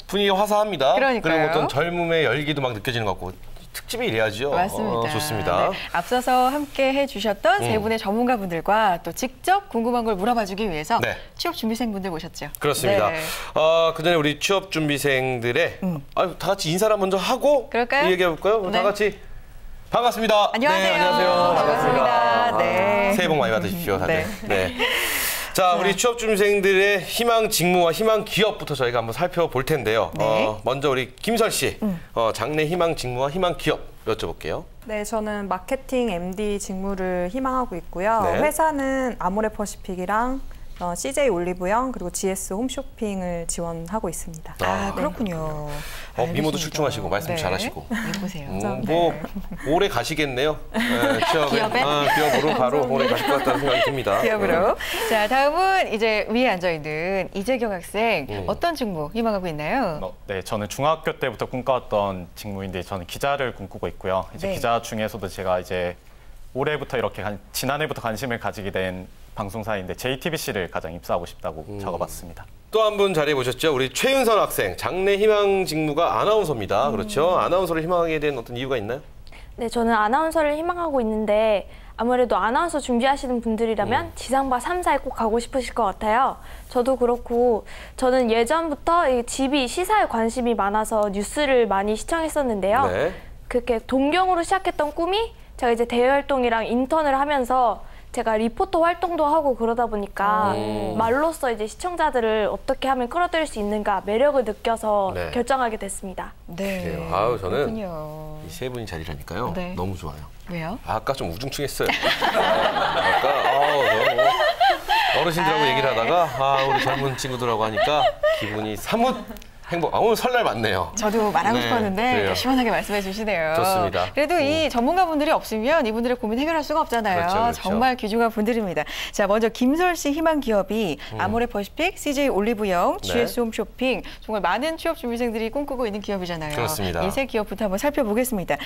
분위기가 화사합니다. 그러니까요. 그리고 어떤 젊음의 열기도 막 느껴지는 것 같고 특집이 이래야죠. 맞습니다. 좋습니다. 네, 앞서서 함께 해주셨던 세 분의 전문가분들과 또 직접 궁금한 걸 물어봐주기 위해서 네. 취업 준비생분들 모셨죠. 그렇습니다. 네. 그 전에 우리 취업 준비생들의 다 같이 인사를 먼저 하고 그럴까요? 얘기해 볼까요? 네. 다 같이 반갑습니다. 안녕하세요. 네, 안녕하세요. 반갑습니다. 네. 새해 복 많이 받으십시오, 다들. 네. 네. 자, 우리 취업 준비생들의 희망 직무와 희망 기업부터 저희가 한번 살펴볼 텐데요. 네. 먼저 우리 김설 씨, 장래 희망 직무와 희망 기업 여쭤볼게요. 네, 저는 마케팅 MD 직무를 희망하고 있고요. 네. 회사는 아모레퍼시픽이랑 CJ 올리브영 그리고 GS 홈쇼핑을 지원하고 있습니다. 아, 그렇군요. 미모도 알겠습니다. 출중하시고 말씀 네. 잘하시고. 예쁘세요. 뭐 오래 가시겠네요. 네, 취업에. 기업에? 기업으로 바로 오래 가실 것 같다는 생각이 듭니다. 기업으로. 자, 다음은 이제 위에 앉아있는 이재경 학생. 어떤 직무 희망하고 있나요? 네, 저는 중학교 때부터 꿈꿔왔던 직무인데 저는 기자를 꿈꾸고 있고요. 이제 네. 기자 중에서도 제가 이제 올해부터 이렇게 지난해부터 관심을 가지게 된 방송사인데 JTBC를 가장 입사하고 싶다고 적어봤습니다. 또 한 분 자리해 보셨죠? 우리 최윤선 학생. 장래 희망 직무가 아나운서입니다. 그렇죠? 아나운서를 희망하게 된 어떤 이유가 있나요? 네, 저는 아나운서를 희망하고 있는데 아무래도 아나운서 준비하시는 분들이라면 지상파 3사에 꼭 가고 싶으실 것 같아요. 저도 그렇고 저는 예전부터 이 집이 시사에 관심이 많아서 뉴스를 많이 시청했었는데요. 네. 그렇게 동경으로 시작했던 꿈이 제가 이제 대외활동이랑 인턴을 하면서 제가 리포터 활동도 하고 그러다 보니까 말로써 이제 시청자들을 어떻게 하면 끌어들일 수 있는가 매력을 느껴서 네. 결정하게 됐습니다. 네. 그래요. 아유, 저는 그렇군요. 이 세 분이 자리라니까요. 네. 너무 좋아요. 왜요? 아까 좀 우중충했어요. 아까 너무 어르신들하고 얘기를 하다가 우리 젊은 친구들하고 하니까 기분이 사뭇 행복. 오늘 설날 맞네요. 저도 말하고 네, 싶었는데 그래요. 시원하게 말씀해 주시네요. 좋습니다. 그래도 이 전문가분들이 없으면 이분들의 고민 해결할 수가 없잖아요. 그렇죠, 그렇죠. 정말 귀중한 분들입니다. 자, 먼저 김설 씨 희망 기업이 아모레퍼시픽, CJ 올리브영, GS 홈쇼핑 정말 많은 취업 준비생들이 꿈꾸고 있는 기업이잖아요. 그렇습니다. 이 세 기업부터 한번 살펴보겠습니다.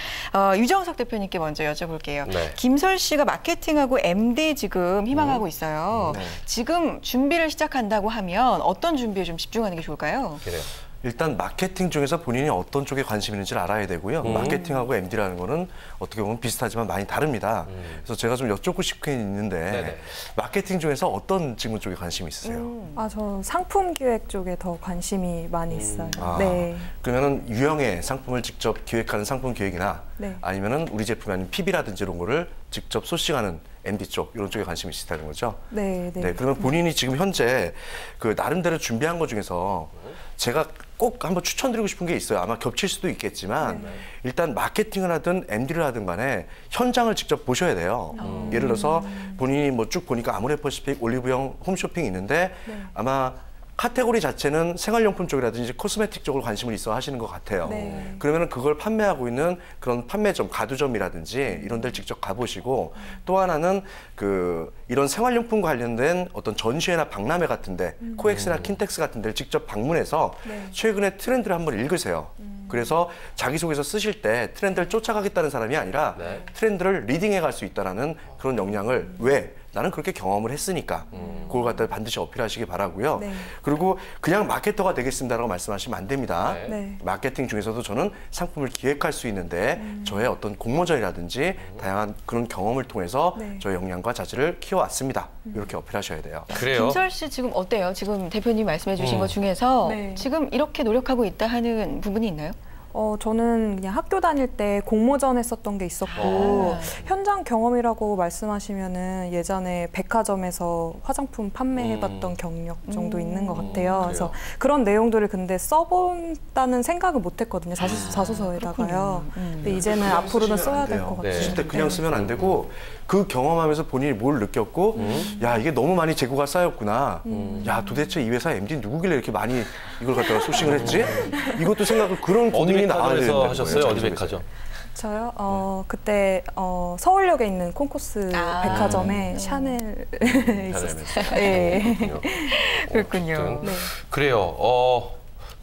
유정석 대표님께 먼저 여쭤볼게요. 네. 김설 씨가 마케팅하고 MD 지금 희망하고 있어요. 네. 지금 준비를 시작한다고 하면 어떤 준비에 좀 집중하는 게 좋을까요? 그래요. 일단 마케팅 중에서 본인이 어떤 쪽에 관심이 있는지를 알아야 되고요. 마케팅하고 MD라는 거는 어떻게 보면 비슷하지만 많이 다릅니다. 그래서 제가 좀 여쭙고 싶은 게 있는데 네네. 마케팅 중에서 어떤 직무 쪽에 관심이 있으세요? 저 상품 기획 쪽에 더 관심이 많이 있어요. 아, 네. 그러면은 유형의 상품을 직접 기획하는 상품 기획이나 네. 아니면은 우리 제품이 아닌 PB라든지 이런 거를 직접 소싱하는 MD 쪽 이런 쪽에 관심이 있으시다는 거죠? 네, 네. 네, 그러면 본인이 지금 현재 그 나름대로 준비한 것 중에서 제가 꼭 한번 추천드리고 싶은 게 있어요. 아마 겹칠 수도 있겠지만 일단 마케팅을 하든 MD를 하든 간에 현장을 직접 보셔야 돼요. 예를 들어서 본인이 뭐 쭉 보니까 아모레퍼시픽, 올리브영, 홈쇼핑이 있는데 아마 카테고리 자체는 생활용품 쪽이라든지 코스메틱 쪽으로 관심을 있어 하시는 것 같아요. 네. 그러면 그걸 판매하고 있는 그런 판매점, 가두점이라든지 이런 데를 직접 가보시고 또 하나는 이런 생활용품 관련된 어떤 전시회나 박람회 같은데 코엑스나 킨텍스 같은 데를 직접 방문해서 최근의 트렌드를 한번 읽으세요. 그래서 자기소개서 쓰실 때 트렌드를 쫓아가겠다는 사람이 아니라 트렌드를 리딩해 갈 수 있다는 그런 역량을 왜? 나는 그렇게 경험을 했으니까 그걸 갖다 반드시 어필하시기 바라고요. 네. 그리고 그냥 마케터가 되겠습니다라고 말씀하시면 안 됩니다. 네. 마케팅 중에서도 저는 상품을 기획할 수 있는데 저의 어떤 공모전이라든지 다양한 그런 경험을 통해서 저의 역량과 자질을 키워왔습니다. 이렇게 어필하셔야 돼요. 그래요. 김설 씨 지금 어때요? 지금 대표님 말씀해 주신 것 중에서 네. 지금 이렇게 노력하고 있다 하는 부분이 있나요? 저는 그냥 학교 다닐 때 공모전 했었던 게 있었고 현장 경험이라고 말씀하시면은 예전에 백화점에서 화장품 판매해봤던 경력 정도 있는 것 같아요. 그래서 그런 내용들을 근데 써본다는 생각을 못했거든요. 자소서에다가요. 근데 이제는 앞으로는 써야 될 것 같아요. 쓰실 때 그냥 쓰면 안 되고 그 경험하면서 본인이 뭘 느꼈고 야 이게 너무 많이 재고가 쌓였구나. 야 도대체 이 회사 MD 누구길래 이렇게 많이 이걸 갖다가 소싱을 했지? 이것도 생각을 그런 고민이 나와야 된다는 거예요. 하셨어요? 어디 백화점? 저요? 그때 서울역에 있는 콘코스 백화점에 샤넬 있었어요. 네. 그렇군요. 네. 그래요.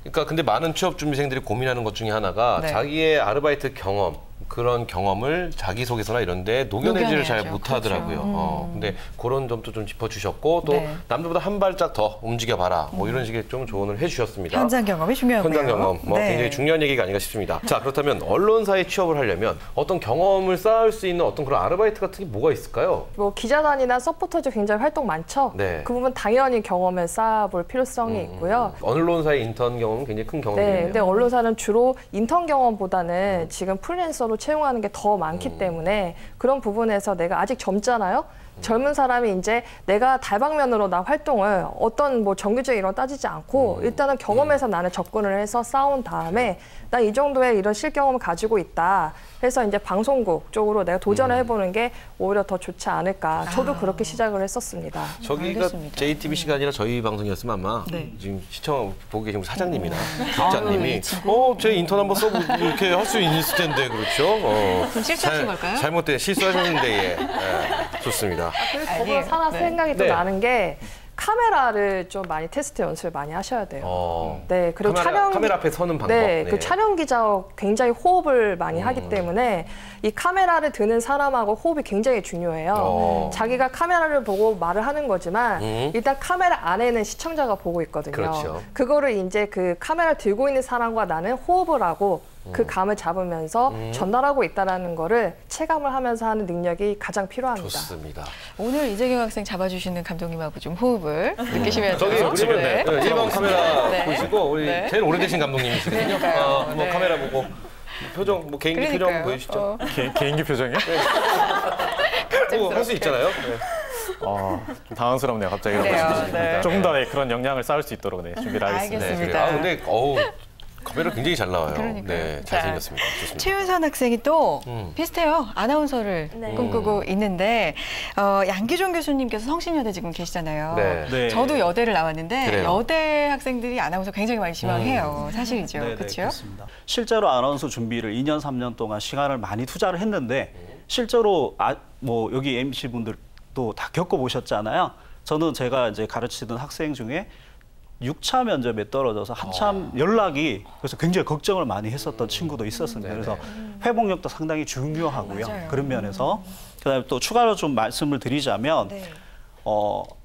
그러니까 근데 많은 취업 준비생들이 고민하는 것 중에 하나가 네. 자기의 아르바이트 경험, 그런 경험을 자기소개서나 이런 데 녹여내지를 잘 녹여내야죠. 못하더라고요. 그렇죠. 근데 그런 점도 좀 짚어주셨고 또 네. 남들보다 한 발짝 더 움직여봐라. 뭐 이런 식의 좀 조언을 해주셨습니다. 현장 경험이 중요하고요. 현장 경험, 뭐 네. 굉장히 중요한 얘기가 아닌가 싶습니다. 자, 그렇다면 언론사에 취업을 하려면 어떤 경험을 쌓을 수 있는 어떤 그런 아르바이트 같은 게 뭐가 있을까요? 뭐 기자단이나 서포터즈 굉장히 활동 많죠. 네. 그 부분 당연히 경험을 쌓아볼 필요성이 있고요. 언론사의 인턴 경험은 굉장히 큰 네, 경험이네요. 근데 언론사는 주로 인턴 경험보다는 지금 프리랜서로 채용하는 게 더 많기 때문에 그런 부분에서 내가 아직 젊잖아요. 젊은 사람이 이제 내가 다방면으로 나 활동을 어떤 뭐 정규직이 이런 거 따지지 않고 일단은 경험에서 나는 접근을 해서 쌓은 다음에 나 이 정도의 이런 실경험을 가지고 있다. 해서 이제 방송국 쪽으로 내가 도전을 해보는 게 오히려 더 좋지 않을까. 저도 그렇게 시작을 했었습니다. 저기가 알겠습니다. JTBC가 아니라 저희 방송이었으면 아마 네. 지금 시청 보고 계신 사장님이나 아유, 국장님이 제 인턴 한번 써보고 이렇게 할 수 있을 텐데 그렇죠? 그럼 실수하신 걸까요? 잘못된 실수하셨는데 예. 좋습니다. 그리고 더불어서 하나 네. 생각이 또 네. 나는 게 카메라를 좀 많이 테스트 연습을 많이 하셔야 돼요. 네, 그리고 카메라 앞에 서는 방법. 네, 그 촬영 기자와 굉장히 호흡을 많이 하기 때문에 이 카메라를 드는 사람하고 호흡이 굉장히 중요해요. 자기가 카메라를 보고 말을 하는 거지만 일단 카메라 안에는 시청자가 보고 있거든요. 그렇죠. 그거를 이제 그 카메라 들고 있는 사람과 나는 호흡을 하고 그 감을 잡으면서 전달하고 있다는 거를 체감을 하면서 하는 능력이 가장 필요합니다. 좋습니다. 오늘 이재경 학생 잡아주시는 감독님하고 좀 호흡을 느끼시면서 저기 우리 네. 1번 카메라 네. 보시고 우리 네. 제일 오래되신 감독님이시거든요. 그러니까요. 뭐 네. 카메라 보고 표정, 뭐 개인기 표정 그러니까요. 보여주시죠. 개인기 표정이요? 할 수 있잖아요. 좀 당황스럽네요. 갑자기 이런 그래요. 말씀 네. 조금 더 그런 역량을 쌓을 수 있도록 준비를 하겠습니다. 알겠습니다. 근데 카메라 굉장히 잘 나와요. 그러니까요. 네, 잘생겼습니다. 좋습니다. 최윤선 학생이 또 비슷해요. 아나운서를 네. 꿈꾸고 있는데 양기종 교수님께서 성신여대 지금 계시잖아요. 네. 네. 저도 여대를 나왔는데 그래요. 여대 학생들이 아나운서 굉장히 많이 지망해요. 사실이죠. 네, 그렇죠? 그렇습니다. 실제로 아나운서 준비를 2년, 3년 동안 시간을 많이 투자를 했는데 실제로 뭐 여기 MC 분들도 다 겪어보셨잖아요. 저는 제가 이제 가르치던 학생 중에 6차 면접에 떨어져서 한참 연락이 그래서 굉장히 걱정을 많이 했었던 친구도 있었습니다. 그래서 회복력도 상당히 중요하고요. 맞아요. 그런 면에서 그다음에 또 추가로 좀 말씀을 드리자면 네.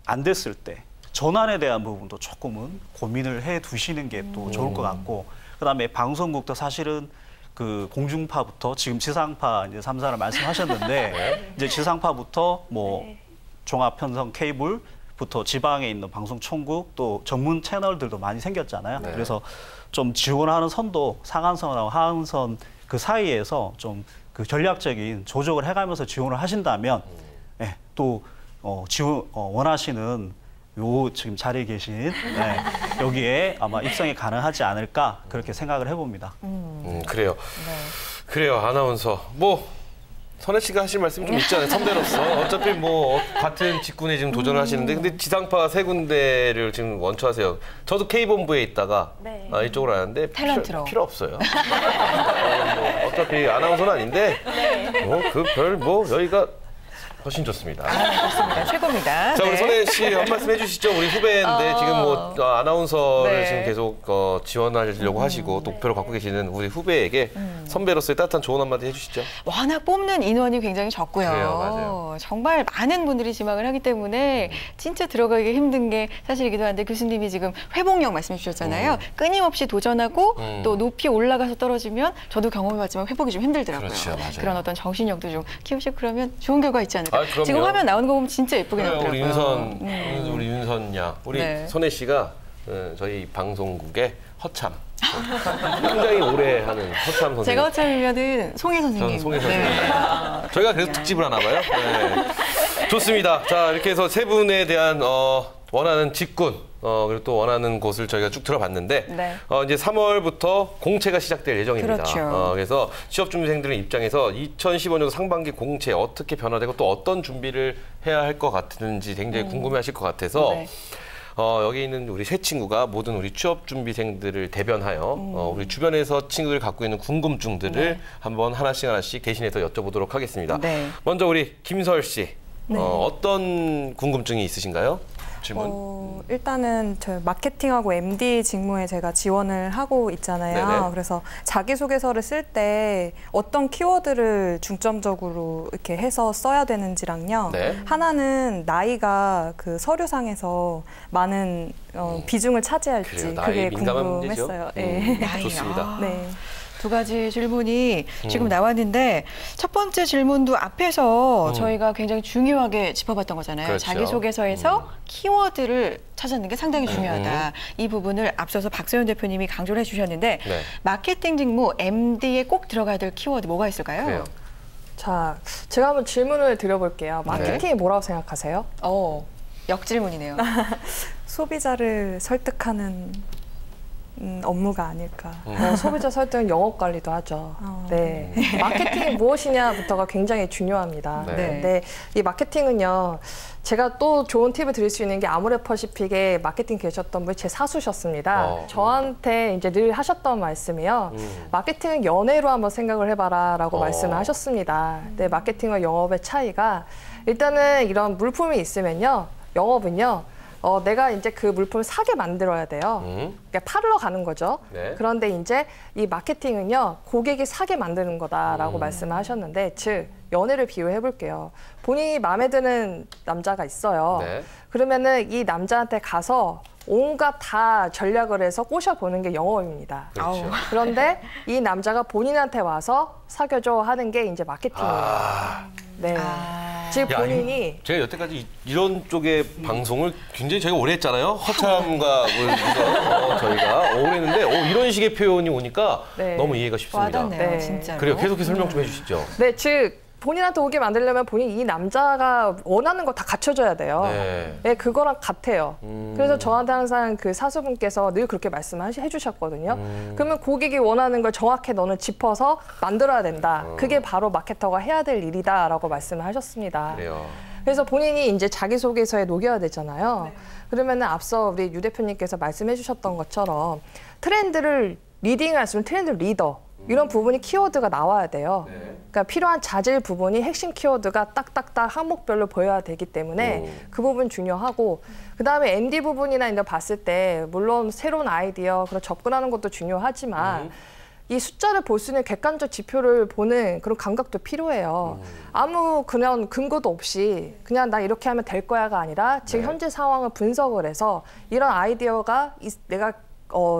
안 됐을 때 전환에 대한 부분도 조금은 고민을 해 두시는 게 또 좋을 것 같고 그다음에 방송국도 사실은 그 공중파부터 지금 지상파 이제 3사를 말씀하셨는데 이제 지상파부터 뭐 종합 편성 케이블부터 지방에 있는 방송 총국 또 전문 채널들도 많이 생겼잖아요. 그래서 좀 지원하는 선도 상한선하고 하한선 그 사이에서 좀 그 전략적인 조정을 해가면서 지원을 하신다면 또 지원 원하시는 요 지금 자리에 계신 여기에 아마 입성이 가능하지 않을까 그렇게 생각을 해봅니다. 그래요. 그래요. 아나운서 뭐 선혜 씨가 하실 말씀이 좀 있잖아요. 선배로서 어차피 뭐 같은 직군에 지금 도전을 하시는데 근데 지상파 세 군데를 지금 원초하세요. 저도 K본부에 있다가 네. 이쪽으로 하는데 탤런트로. 필요 없어요. 뭐 어차피 아나운서는 아닌데 뭐 여기가 훨씬 좋습니다. 좋습니다. 최고입니다. 자, 우리 네. 선혜 씨 한 말씀 해주시죠. 우리 후배인데 지금 뭐 아나운서를 네. 지금 계속 지원하려고 하시고 또 목표를 갖고 계시는 우리 후배에게 선배로서의 따뜻한 조언 한마디 해주시죠. 워낙 뽑는 인원이 굉장히 적고요. 그래요, 맞아요. 정말 많은 분들이 지망을 하기 때문에 진짜 들어가기 힘든 게 사실이기도 한데 교수님이 지금 회복력 말씀해 주셨잖아요. 끊임없이 도전하고 또 높이 올라가서 떨어지면 저도 경험해봤지만 회복이 좀 힘들더라고요. 그렇죠, 맞아요. 그런 어떤 정신력도 좀 키우시고 그러면 좋은 결과 있지 않을까. 그럼요. 지금 화면 나오는 거 보면 진짜 예쁘게 그래요, 나오더라고요. 우리 윤선 양, 우리 네. 선혜 씨가 저희 방송국의 허참. 굉장히 오래 하는 허참 선생님. 제가 어쩌면은 송혜 선생님. 저는 송혜 선생님. 저희가 그래서 특집을 하나 봐요. 네. 좋습니다. 자, 이렇게 해서 세 분에 대한 원하는 직군 그리고 또 원하는 곳을 저희가 쭉 들어봤는데 네. 이제 3월부터 공채가 시작될 예정입니다. 그렇죠. 그래서 취업준비생들의 입장에서 2015년도 상반기 공채 어떻게 변화되고 또 어떤 준비를 해야 할 것 같은지 굉장히 궁금해하실 것 같아서 네. 여기 있는 우리 세 친구가 모든 우리 취업 준비생들을 대변하여 우리 주변에서 친구들이 갖고 있는 궁금증들을 한번 하나씩 대신해서 여쭤보도록 하겠습니다. 네. 먼저 우리 김설 씨, 어떤 궁금증이 있으신가요? 질문. 일단은 저 마케팅하고 MD 직무에 제가 지원을 하고 있잖아요. 네네. 그래서 자기소개서를 쓸 때 어떤 키워드를 중점적으로 이렇게 해서 써야 되는지랑요. 네. 하나는 나이가 그 서류상에서 많은 비중을 차지할지 그래요. 나이 그게 민감한 궁금했어요. 문제죠. 네. 좋습니다. 네. 두 가지 질문이 지금 나왔는데 첫 번째 질문도 앞에서 저희가 굉장히 중요하게 짚어봤던 거잖아요. 그렇죠. 자기소개서에서 키워드를 찾는 게 상당히 중요하다. 이 부분을 앞서서 박서연 대표님이 강조를 해주셨는데 네. 마케팅 직무 MD에 꼭 들어가야 될 키워드 뭐가 있을까요? 그래요. 자, 제가 한번 질문을 드려볼게요. 마케팅이 뭐라고 생각하세요? 역질문이네요. 소비자를 설득하는 업무가 아닐까. 소비자 설득은 영업 관리도 하죠. 네. 마케팅이 무엇이냐부터가 굉장히 중요합니다. 네. 근데 이 마케팅은요, 제가 또 좋은 팁을 드릴 수 있는 게 아모레퍼시픽에 마케팅 계셨던 분이 제 사수셨습니다. 저한테 이제 늘 하셨던 말씀이요. 마케팅은 연애로 한번 생각을 해봐라라고 말씀을 하셨습니다. 근데 마케팅과 영업의 차이가 일단은 이런 물품이 있으면요, 영업은요. 내가 이제 그 물품을 사게 만들어야 돼요. 그러니까 팔러 가는 거죠. 네. 그런데 이제 이 마케팅은요, 고객이 사게 만드는 거다라고 말씀을 하셨는데, 즉 연애를 비유해 볼게요. 본인이 마음에 드는 남자가 있어요. 네. 그러면은 이 남자한테 가서 온갖 다 전략을 해서 꼬셔보는 게 영업입니다. 그렇죠. 그런데 이 남자가 본인한테 와서 사귀어줘 하는 게 이제 마케팅이에요. 네. 즉 본인이 제가 여태까지 이런 쪽의 방송을 굉장히 저희가 오래 했잖아요. 허참과 저희가 오래 했는데 이런 식의 표현이 오니까 네. 너무 이해가 쉽습니다. 와닿네요, 네. 진짜로. 그래요. 계속해서 설명 좀 해주시죠. 네, 즉 본인한테 오게 만들려면 본인 이 남자가 원하는 거 다 갖춰줘야 돼요. 네. 네, 그거랑 같아요. 그래서 저한테 항상 그 사수분께서 늘 그렇게 말씀해 주셨거든요. 그러면 고객이 원하는 걸 정확히 너는 짚어서 만들어야 된다. 그게 바로 마케터가 해야 될 일이다라고 말씀을 하셨습니다. 그래요. 그래서 본인이 이제 자기소개서에 녹여야 되잖아요. 그러면 앞서 우리 유 대표님께서 말씀해 주셨던 것처럼 트렌드를 리딩할 수 있는 트렌드 리더 이런 부분이 키워드가 나와야 돼요. 그러니까 필요한 자질 부분이 핵심 키워드가 딱딱딱 항목별로 보여야 되기 때문에 그 부분 중요하고 그다음에 MD 부분이나 이런 봤을 때 물론 새로운 아이디어 그런 접근하는 것도 중요하지만 이 숫자를 볼 수 있는 객관적 지표를 보는 그런 감각도 필요해요. 아무 그냥 근거도 없이 그냥 나 이렇게 하면 될 거야가 아니라 지금 현재 상황을 분석을 해서 이런 아이디어가 내가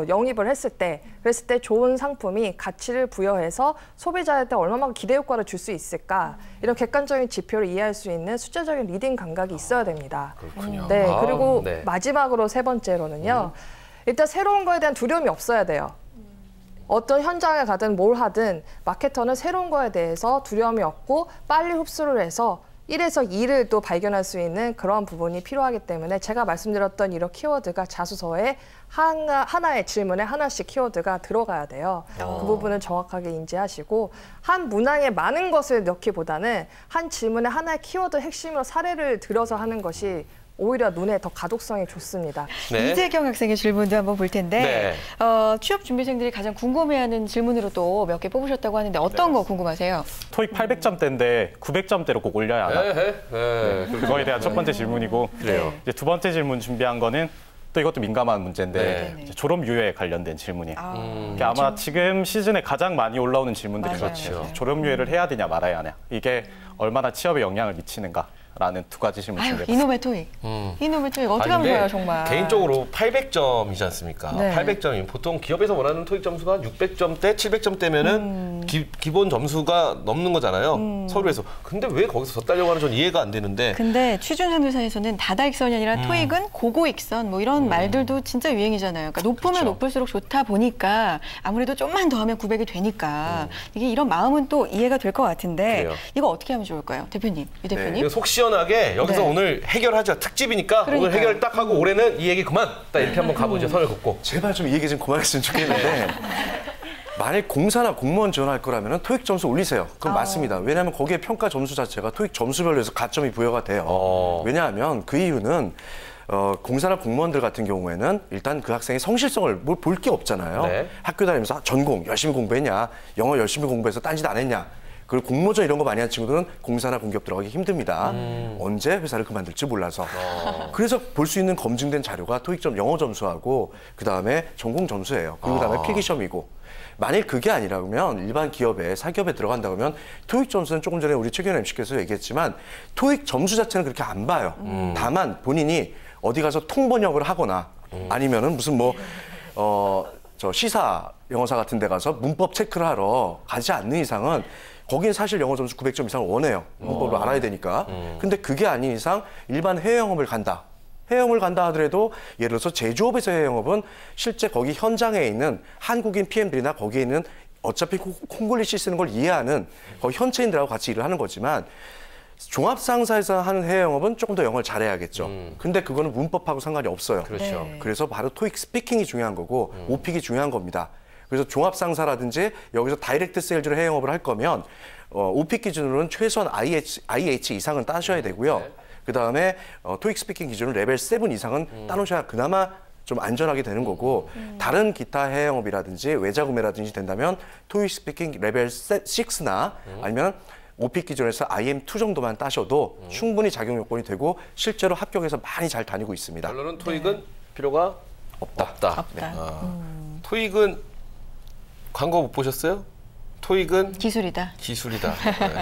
영입을 했을 때 그랬을 때 좋은 상품이 가치를 부여해서 소비자한테 얼마만큼 기대 효과를 줄 수 있을까 이런 객관적인 지표를 이해할 수 있는 숫자적인 리딩 감각이 있어야 됩니다. 그렇군요. 네, 그리고 네. 마지막으로 세 번째로는요. 일단 새로운 거에 대한 두려움이 없어야 돼요. 어떤 현장에 가든 뭘 하든 마케터는 새로운 거에 대해서 두려움이 없고 빨리 흡수를 해서 1에서 2를 또 발견할 수 있는 그러한 부분이 필요하기 때문에 제가 말씀드렸던 이런 키워드가 자소서에 하나의 질문에 하나씩 키워드가 들어가야 돼요. 그 부분을 정확하게 인지하시고 한 문항에 많은 것을 넣기보다는 한 질문에 하나의 키워드 핵심으로 사례를 들어서 하는 것이 오히려 눈에 더 가독성이 좋습니다. 네. 이재경 학생의 질문도 한번 볼 텐데 네. 취업 준비생들이 가장 궁금해하는 질문으로 또 몇 개 뽑으셨다고 하는데 어떤 거 궁금하세요? 토익 800점대인데 900점대로 꼭 올려야 하나? 그거에 대한 첫 번째 질문이고 그래요. 이제 두 번째 질문 준비한 거는 또 이것도 민감한 문제인데 네. 이제 졸업 유예에 관련된 질문이에요. 이게 아마 지금 시즌에 가장 많이 올라오는 질문들이 맞아요. 졸업 유예를 해야 되냐 말아야 하냐. 이게 얼마나 취업에 영향을 미치는가. 라는 두 가지 질문 준비했습니다. 이놈의 토익. 이놈의 토익 어떻게 하면 좋아요, 정말. 개인적으로 800점이지 않습니까? 네. 800점이면 보통 기업에서 원하는 토익 점수가 600점대, 700점대면은 기본 점수가 넘는 거잖아요. 서류에서. 근데 왜 거기서 더 따려고 하는 전 이해가 안 되는데. 근데 취준생 회사에서는 다다익선이 아니라 토익은 고고익선 뭐 이런 말들도 진짜 유행이잖아요. 그러니까 높으면 그렇죠. 높을수록 좋다 보니까 아무래도 좀만 더 하면 900이 되니까 이게 이런 마음은 또 이해가 될 것 같은데 그래요. 이거 어떻게 하면 좋을까요? 대표님, 유 대표님. 이거 속 시원하게 여기서 네. 오늘 해결하자. 특집이니까 오늘 그러니까요. 해결 딱 하고 올해는 이 얘기 그만. 딱 이렇게 한번 가보죠. 선을 긋고. 제발 좀 이 얘기 좀 그만했으면 좋겠는데 만약 공사나 공무원 지원할 거라면 토익 점수 올리세요. 그건 맞습니다. 왜냐하면 거기에 평가 점수 자체가 토익 점수별로 해서 가점이 부여가 돼요. 왜냐하면 그 이유는 공사나 공무원들 같은 경우에는 일단 그 학생의 성실성을 뭘 볼 게 없잖아요. 네. 학교 다니면서 전공 열심히 공부했냐, 영어 열심히 공부해서 딴짓 안 했냐. 그리고 공모전 이런 거 많이 하는 친구들은 공사나 공기업 들어가기 힘듭니다. 언제 회사를 그만둘지 몰라서. 그래서 볼 수 있는 검증된 자료가 토익 영어 점수하고 그다음에 전공 점수예요. 그리고 그다음에 필기 시험이고. 만일 그게 아니라면 일반 기업에 사기업에 들어간다 그러면 토익 점수는 조금 전에 우리 최경영 MC께서 얘기했지만 토익 점수 자체는 그렇게 안 봐요. 다만 본인이 어디 가서 통번역을 하거나 아니면은 무슨 저 시사 영어사 같은 데 가서 문법 체크를 하러 가지 않는 이상은 거긴 사실 영어 점수 900점 이상을 원해요. 문법을 알아야 되니까. 근데 그게 아닌 이상 일반 해외 영업을 간다. 해외 영업을 간다 하더라도 예를 들어서 제조업에서 해외 영업은 실제 거기 현장에 있는 한국인 PM들이나 거기에 있는 어차피 콩글리시 쓰는 걸 이해하는 거기 현지인들하고 같이 일을 하는 거지만 종합상사에서 하는 해외 영업은 조금 더 영어를 잘해야겠죠. 근데 그거는 문법하고 상관이 없어요. 그렇죠. 네. 그래서 바로 토익 스피킹이 중요한 거고 오픽이 중요한 겁니다. 그래서 종합상사라든지 여기서 다이렉트 세일즈로 해외 영업을 할 거면 오픽 기준으로는 최소한 IH 이상은 따셔야 되고요. 그다음에 토익 스피킹 기준으로 레벨 7 이상은 따놓으셔야 그나마 좀 안전하게 되는 거고 다른 기타 해외 영업이라든지 외자 구매라든지 된다면 토익 스피킹 레벨 6나 아니면 오픽 기준에서 IM2 정도만 따셔도 충분히 자격 요건이 되고 실제로 합격해서 많이 잘 다니고 있습니다. 결론은 토익은 필요가 없다. 없다. 토익은 광고 못 보셨어요? 토익은 기술이다.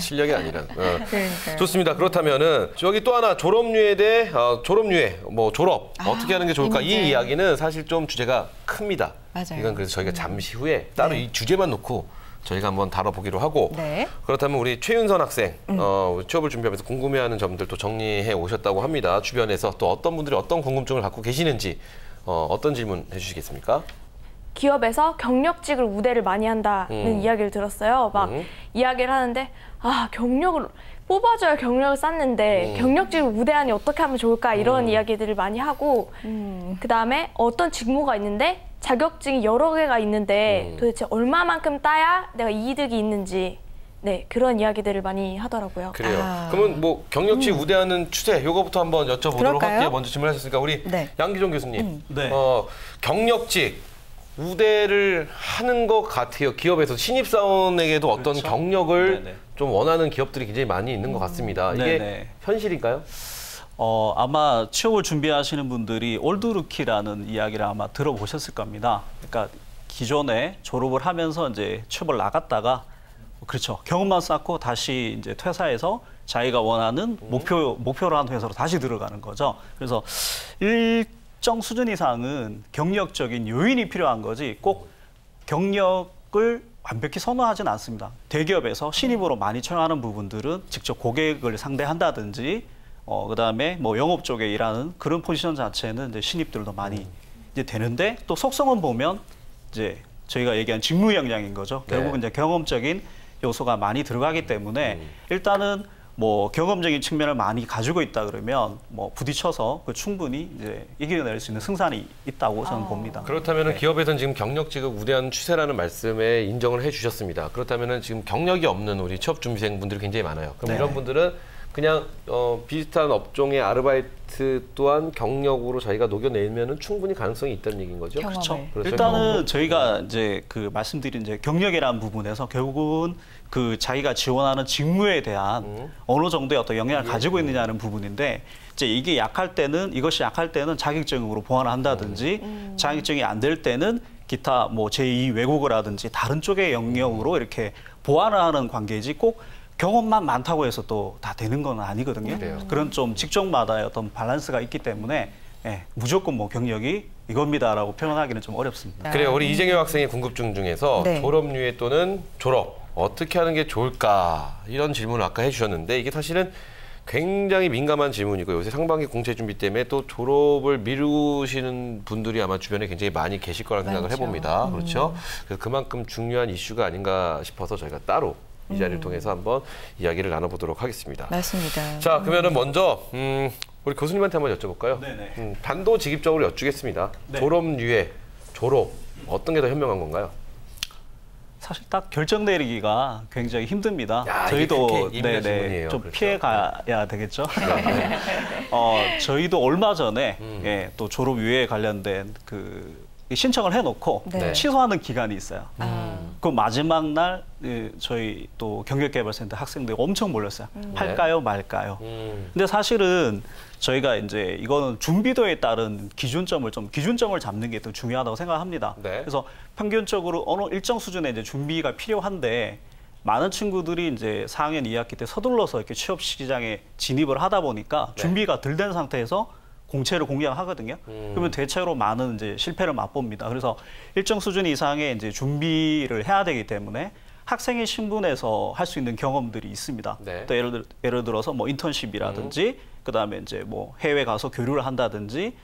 실력이 아니라. 그러니까요. 좋습니다. 그렇다면은 저기 또 하나 졸업유예 대 졸업유예 졸업 어떻게 하는 게 좋을까? 이 이야기는 사실 좀 주제가 큽니다. 맞아요. 이건 그래서 저희가 잠시 후에 따로 이 주제만 놓고 저희가 한번 다뤄보기로 하고 네. 그렇다면 우리 최윤선 학생 취업을 준비하면서 궁금해하는 점들 또 정리해 오셨다고 합니다. 주변에서 또 어떤 분들이 어떤 궁금증을 갖고 계시는지 어떤 질문 해주시겠습니까? 기업에서 경력직을 우대를 많이 한다는 이야기를 들었어요. 막 이야기를 하는데 경력을 뽑아줘야 경력을 쌓는데 경력직을 우대하니 어떻게 하면 좋을까 이런 이야기들을 많이 하고 그다음에 어떤 직무가 있는데 자격증이 여러 개가 있는데 도대체 얼마만큼 따야 내가 이득이 있는지 그런 이야기들을 많이 하더라고요. 그래요. 그러면 뭐 경력직 우대하는 추세 요거부터 한번 여쭤보도록 그럴까요? 할게요. 먼저 질문하셨으니까 우리 양기종 교수님. 네. 경력직 우대를 하는 것 같아요. 기업에서 신입사원에게도 어떤 그렇죠. 경력을 네네. 좀 원하는 기업들이 굉장히 많이 있는 것 같습니다. 이게 네네. 현실인가요? 아마 취업을 준비하시는 분들이 올드루키라는 이야기를 아마 들어보셨을 겁니다. 그러니까 기존에 졸업을 하면서 이제 취업을 나갔다가 그렇죠. 경험만 쌓고 다시 이제 퇴사해서 자기가 원하는 목표로 하는 회사로 다시 들어가는 거죠. 그래서 일정 수준 이상은 경력적인 요인이 필요한 거지 꼭 경력을 완벽히 선호하진 않습니다. 대기업에서 신입으로 많이 채용하는 부분들은 직접 고객을 상대한다든지 그다음에 뭐 영업 쪽에 일하는 그런 포지션 자체는 이제 신입들도 많이 이제 되는데 또 속성은 보면 이제 저희가 얘기한 직무 역량인 거죠. 결국은 이제 경험적인 요소가 많이 들어가기 때문에 일단은 뭐 경험적인 측면을 많이 가지고 있다 그러면 뭐 부딪혀서 충분히 이제 이겨낼 수 있는 승산이 있다고 저는 봅니다. 그렇다면 기업에서는 지금 경력직을 우대하는 추세라는 말씀에 인정을 해주셨습니다. 그렇다면 지금 경력이 없는 우리 취업 준비생 분들이 굉장히 많아요. 그럼 이런 분들은 그냥 비슷한 업종의 아르바이트 또한 경력으로 자기가 녹여내면은 충분히 가능성이 있다는 얘기인 거죠. 그렇죠. 일단은 저희가 이제 그 말씀드린 이제 경력이라는 부분에서 결국은 그 자기가 지원하는 직무에 대한 어느 정도의 어떤 영향을 가지고 있느냐는 부분인데 이제 이게 이것이 약할 때는 자격증으로 보완을 한다든지 자격증이 안 될 때는 기타 뭐 제2 외국어라든지 다른 쪽의 영역으로 이렇게 보완을 하는 관계이지 꼭 경험만 많다고 해서 또 다 되는 건 아니거든요. 그런 좀 직종마다의 어떤 밸런스가 있기 때문에 무조건 뭐 경력이 이겁니다라고 표현하기는 좀 어렵습니다. 그래요. 우리 이재경 학생의 궁금증 중에서 졸업유예 또는 졸업 어떻게 하는 게 좋을까 이런 질문을 아까 해주셨는데 이게 사실은 굉장히 민감한 질문이고 요새 상반기 공채 준비 때문에 또 졸업을 미루시는 분들이 아마 주변에 굉장히 많이 계실 거라는 생각을 해봅니다. 그렇죠? 그래서 그만큼 중요한 이슈가 아닌가 싶어서 저희가 따로 이 자리를 통해서 한번 이야기를 나눠보도록 하겠습니다. 맞습니다. 자, 그러면은 먼저 우리 교수님한테 한번 여쭤볼까요? 단도직입적으로 여쭈겠습니다. 졸업유예, 졸업 어떤 게 더 현명한 건가요? 사실 딱 결정 내리기가 굉장히 힘듭니다. 야, 저희도 예민한 질문이에요. 좀 그렇죠. 피해 가야 되겠죠. 저희도 얼마 전에 또 졸업 유예에 관련된 신청을 해놓고 네. 취소하는 기간이 있어요. 그 마지막 날 저희 또 경력개발센터 학생들이 엄청 몰렸어요. 할까요, 말까요? 근데 사실은 저희가 이제 이거는 준비도에 따른 기준점을 잡는 게 더 중요하다고 생각합니다. 네. 그래서 평균적으로 어느 일정 수준의 이제 준비가 필요한데 많은 친구들이 이제 4학년 2학기 때 서둘러서 이렇게 취업 시장에 진입을 하다 보니까 준비가 덜 된 상태에서 공채를 공략하거든요. 그러면 대체로 많은 이제 실패를 맛봅니다. 그래서 일정 수준 이상의 이제 준비를 해야 되기 때문에 학생의 신분에서 할 수 있는 경험들이 있습니다. 네. 또 예를 들어서 뭐 인턴십이라든지 그다음에 이제 뭐 해외 가서 교류를 한다든지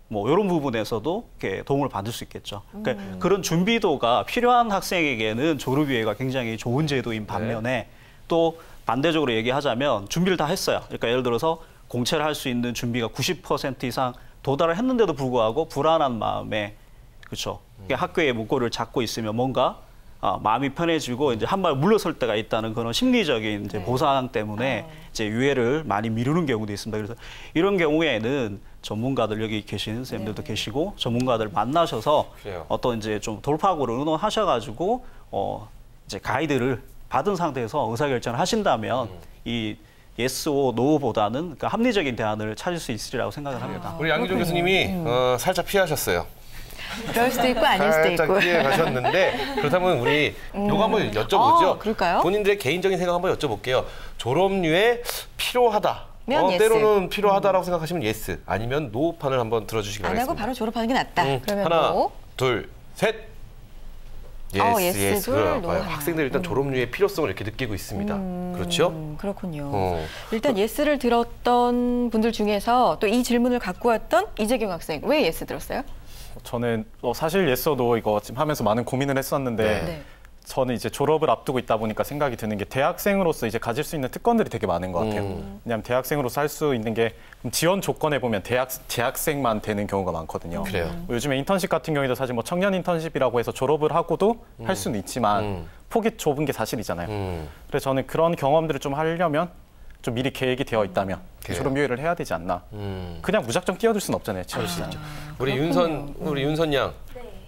뭐 이런 부분에서도 이렇게 도움을 받을 수 있겠죠. 그러니까 그런 준비도가 필요한 학생에게는 졸업 유예가 굉장히 좋은 제도인 반면에 또 반대적으로 얘기하자면 준비를 다 했어요. 그러니까 예를 들어서 공채를 할 수 있는 준비가 90% 이상 도달을 했는데도 불구하고 불안한 마음에 그렇죠. 학교의 문고를 잡고 있으면 뭔가 마음이 편해지고 이제 한 발 물러설 때가 있다는 그런 심리적인 이제 보상 때문에 이제 유예를 많이 미루는 경우도 있습니다. 그래서 이런 경우에는 전문가들 여기 계시는 선생님들도 계시고 전문가들 만나셔서 그래요. 어떤 이제 좀 돌파구를 의논하셔가지고 이제 가이드를 받은 상태에서 의사결정을 하신다면 이 yes or no보다는 그러니까 합리적인 대안을 찾을 수 있으리라고 생각을 합니다. 우리 양기종 교수님이 살짝 피하셨어요. 그럴 수도 있고 아닐 수도 살짝 있고. 피해 가셨는데 그렇다면 우리 요거 한번 여쭤보죠. 그럴까요? 본인들의 개인적인 생각 한번 여쭤볼게요. 졸업유예 필요하다. 예스. 때로는 필요하다라고 생각하시면 예스, 아니면 노판을 한번 들어주시기 안 바라겠습니다. 하고 바로 졸업하는 게 낫다. 그러면 하나, 뭐? 둘, 셋. 예스, 둘, 노 하나. 학생들이 일단 졸업유예 필요성을 이렇게 느끼고 있습니다. 그렇죠? 그렇군요. 일단 예스를 들었던 분들 중에서 또 이 질문을 갖고 왔던 이재경 학생, 왜 예스 들었어요? 저는 사실 예스도 이거 지금 하면서 많은 고민을 했었는데 네. 저는 이제 졸업을 앞두고 있다 보니까 생각이 드는 게 대학생으로서 이제 가질 수 있는 특권들이 되게 많은 것 같아요. 왜냐하면 대학생으로서 할 수 있는 게 지원 조건에 보면 재학생만 되는 경우가 많거든요. 그래요. 요즘에 인턴십 같은 경우에도 사실 뭐 청년 인턴십이라고 해서 졸업을 하고도 할 수는 있지만 폭이 좁은 게 사실이잖아요. 그래서 저는 그런 경험들을 좀 하려면 좀 미리 계획이 되어 있다면 졸업 유예를 해야 되지 않나. 그냥 무작정 뛰어들 수는 없잖아요. 취업 시장. 우리 윤선 양.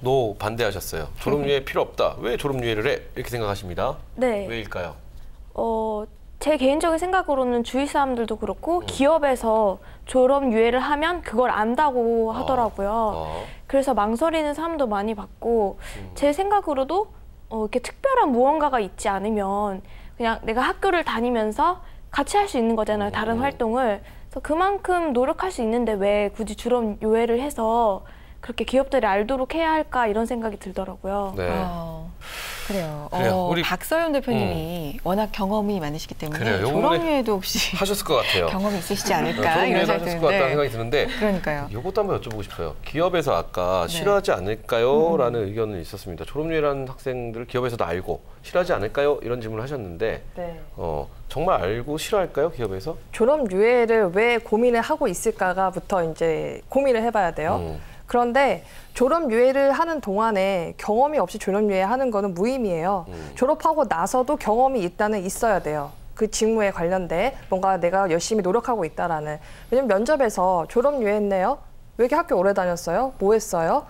노 반대하셨어요. 졸업유예 필요 없다. 왜 졸업유예를 해? 이렇게 생각하십니다. 네. 왜일까요? 제 개인적인 생각으로는 주위 사람들도 그렇고 기업에서 졸업 유예를 하면 그걸 안다고 하더라고요. 그래서 망설이는 사람도 많이 봤고 제 생각으로도 이렇게 특별한 무언가가 있지 않으면 그냥 내가 학교를 다니면서 같이 할 수 있는 거잖아요. 다른 활동을. 그래서 그만큼 노력할 수 있는데 왜 굳이 졸업 유예를 해서 그렇게 기업들이 알도록 해야 할까 이런 생각이 들더라고요. 네. 그래요. 우리 박서연 대표님이 워낙 경험이 많으시기 때문에 그래요. 졸업유예도 혹시 하셨을 것 같아요. 경험이 있으시지 않을까 이런 졸업유예도 생각이 하셨을 것 같다는 드는데. 생각이 드는데 그러니까요. 이것도 한번 여쭤보고 싶어요. 기업에서 아까 싫어하지 않을까요? 라는 의견은 있었습니다. 졸업유예라는 학생들 기업에서도 알고 싫어하지 않을까요? 이런 질문을 하셨는데 네. 정말 알고 싫어할까요? 기업에서? 졸업 유예를 왜 고민을 하고 있을까가부터 이제 고민을 해봐야 돼요. 그런데 졸업 유예를 하는 동안에 경험이 없이 졸업 유예 하는 거는 무의미해요. 졸업하고 나서도 경험이 일단은 있어야 돼요. 그 직무에 관련돼 뭔가 내가 열심히 노력하고 있다라는. 왜냐면 면접에서 졸업 유예 했네요. 왜 이렇게 학교 오래 다녔어요? 뭐 했어요?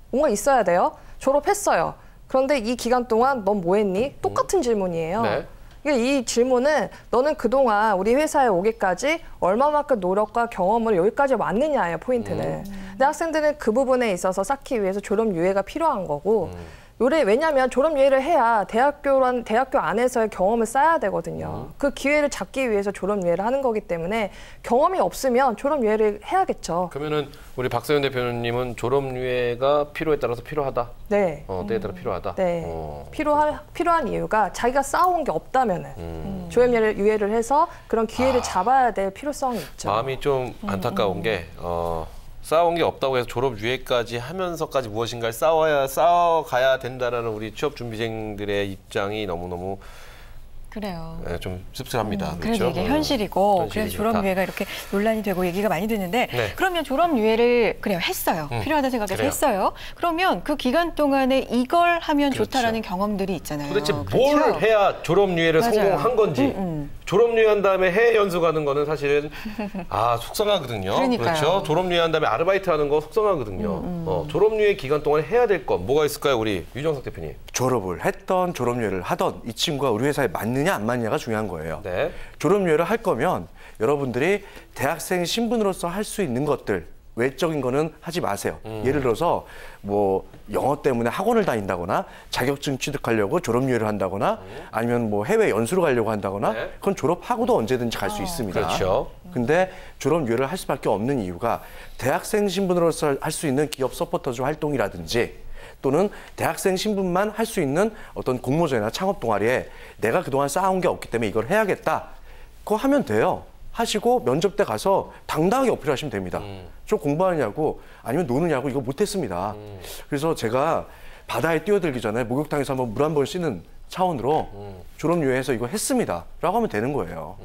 뭔가 있어야 돼요. 졸업했어요. 그런데 이 기간 동안 넌 뭐 했니? 똑같은 질문이에요. 네. 이 질문은 너는 그동안 우리 회사에 오기까지 얼마만큼 노력과 경험을 여기까지 왔느냐예요, 포인트는. 근데 학생들은 그 부분에 있어서 쌓기 위해서 졸업 유예가 필요한 거고 왜냐하면 졸업 유예를 해야 대학교 안에서의 경험을 쌓아야 되거든요. 그 기회를 잡기 위해서 졸업 유예를 하는 거기 때문에 경험이 없으면 졸업 유예를 해야겠죠. 그러면은 우리 박서연 대표님은 졸업유예가 필요에 따라서 필요하다. 네. 때에 따라 필요하다. 네. 필요한 이유가 자기가 쌓아온 게 없다면은 졸업 유예를 해서 그런 기회를 잡아야 될 필요성이 있죠. 마음이 좀 안타까운 게 쌓아온 게 없다고 해서 졸업 유예까지 하면서까지 무엇인가를 쌓아가야 된다라는 우리 취업 준비생들의 입장이 너무너무 그래요. 네, 좀 씁쓸합니다. 그래도 그렇죠? 이게 현실이고 현실이니까. 그래서 졸업유예가 이렇게 논란이 되고 얘기가 많이 되는데 네. 그러면 졸업유예를 그래요 했어요. 필요하다 생각해서 그래요. 했어요. 그러면 그 기간 동안에 이걸 하면 그렇죠. 좋다라는 경험들이 있잖아요. 도대체 뭘 그렇죠? 해야 졸업유예를 맞아요. 성공한 건지 졸업유예 한 다음에 해외 연수 가는 거는 사실은 속상하거든요. 그러니까요. 그렇죠. 졸업유예 한 다음에 아르바이트 하는 거 속상하거든요. 졸업유예 기간 동안에 해야 될 건 뭐가 있을까요? 우리 유정석 대표님. 졸업을 했던 졸업유예를 하던 이 친구가 우리 회사에 맞느냐 안 맞느냐가 중요한 거예요. 네. 졸업유예를 할 거면 여러분들이 대학생 신분으로서 할 수 있는 것들 외적인 거는 하지 마세요. 예를 들어서 뭐 영어 때문에 학원을 다닌다거나 자격증 취득하려고 졸업유예를 한다거나 아니면 뭐 해외 연수를 가려고 한다거나 네. 그건 졸업하고도 언제든지 갈 수 있습니다. 그렇죠. 근데 졸업유예를 할 수밖에 없는 이유가 대학생 신분으로서 할 수 있는 기업 서포터즈 활동이라든지 또는 대학생 신분만 할 수 있는 어떤 공모전이나 창업 동아리에 내가 그동안 쌓아온 게 없기 때문에 이걸 해야겠다. 그거 하면 돼요. 하시고 면접 때 가서 당당하게 어필하시면 됩니다. 저 공부하느냐고 아니면 노느냐고 이거 못했습니다. 그래서 제가 바다에 뛰어들기 전에 목욕탕에서 한번 물 한 번 씻는 차원으로 졸업유예해서 이거 했습니다. 라고 하면 되는 거예요.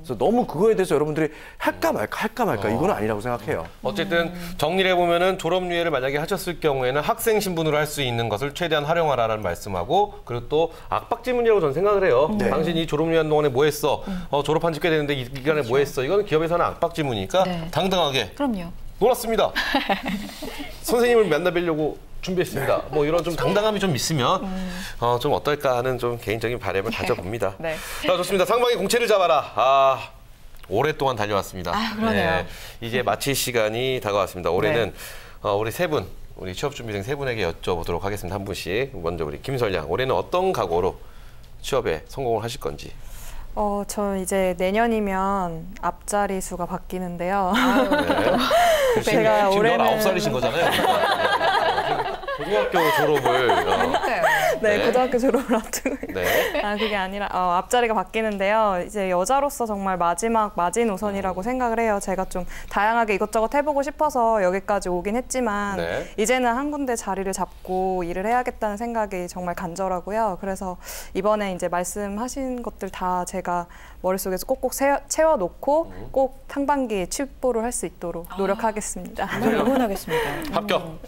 그래서 너무 그거에 대해서 여러분들이 할까 말까 이건 아니라고 생각해요. 어쨌든 정리를 해보면은 졸업유예를 만약에 하셨을 경우에는 학생 신분으로 할 수 있는 것을 최대한 활용하라는 말씀하고 그리고 또 압박지문이라고 저는 생각을 해요. 네. 당신이 졸업유예 한 동안에 뭐 했어? 졸업한 지 꽤 됐는데 이 기간에 뭐 했어? 이건 기업에서는 압박지문이니까 네. 당당하게 그럼요. 놀았습니다. 선생님을 만나뵈려고 준비했습니다. 뭐 이런 좀 당당함이 좀 있으면 좀 어떨까 하는 좀 개인적인 바람을 가져봅니다. 네. 자, 좋습니다. 상반기 공채를 잡아라. 오랫동안 달려왔습니다. 그러네요. 이제 마칠 시간이 다가왔습니다. 올해는 우리 세 분, 우리 취업준비생 세 분에게 여쭤보도록 하겠습니다. 한 분씩. 먼저 우리 김설량. 올해는 어떤 각오로 취업에 성공을 하실 건지. 저 이제 내년이면 앞자리 수가 바뀌는데요. 네. 제가 지금 올해는 19살이신 거잖아요. 고등학교 졸업을. 그러니까요. 네, 고등학교 졸업을 앞두고 네. 그게 아니라 앞자리가 바뀌는데요. 이제 여자로서 정말 마지막 마지노선이라고 생각을 해요. 제가 좀 다양하게 이것저것 해보고 싶어서 여기까지 오긴 했지만 네. 이제는 한 군데 자리를 잡고 일을 해야겠다는 생각이 정말 간절하고요. 그래서 이번에 이제 말씀하신 것들 다 제가 머릿속에서 꼭꼭 채워놓고 꼭 상반기에 취보를 할 수 있도록 노력하겠습니다. 정말 응원하겠습니다. 합격.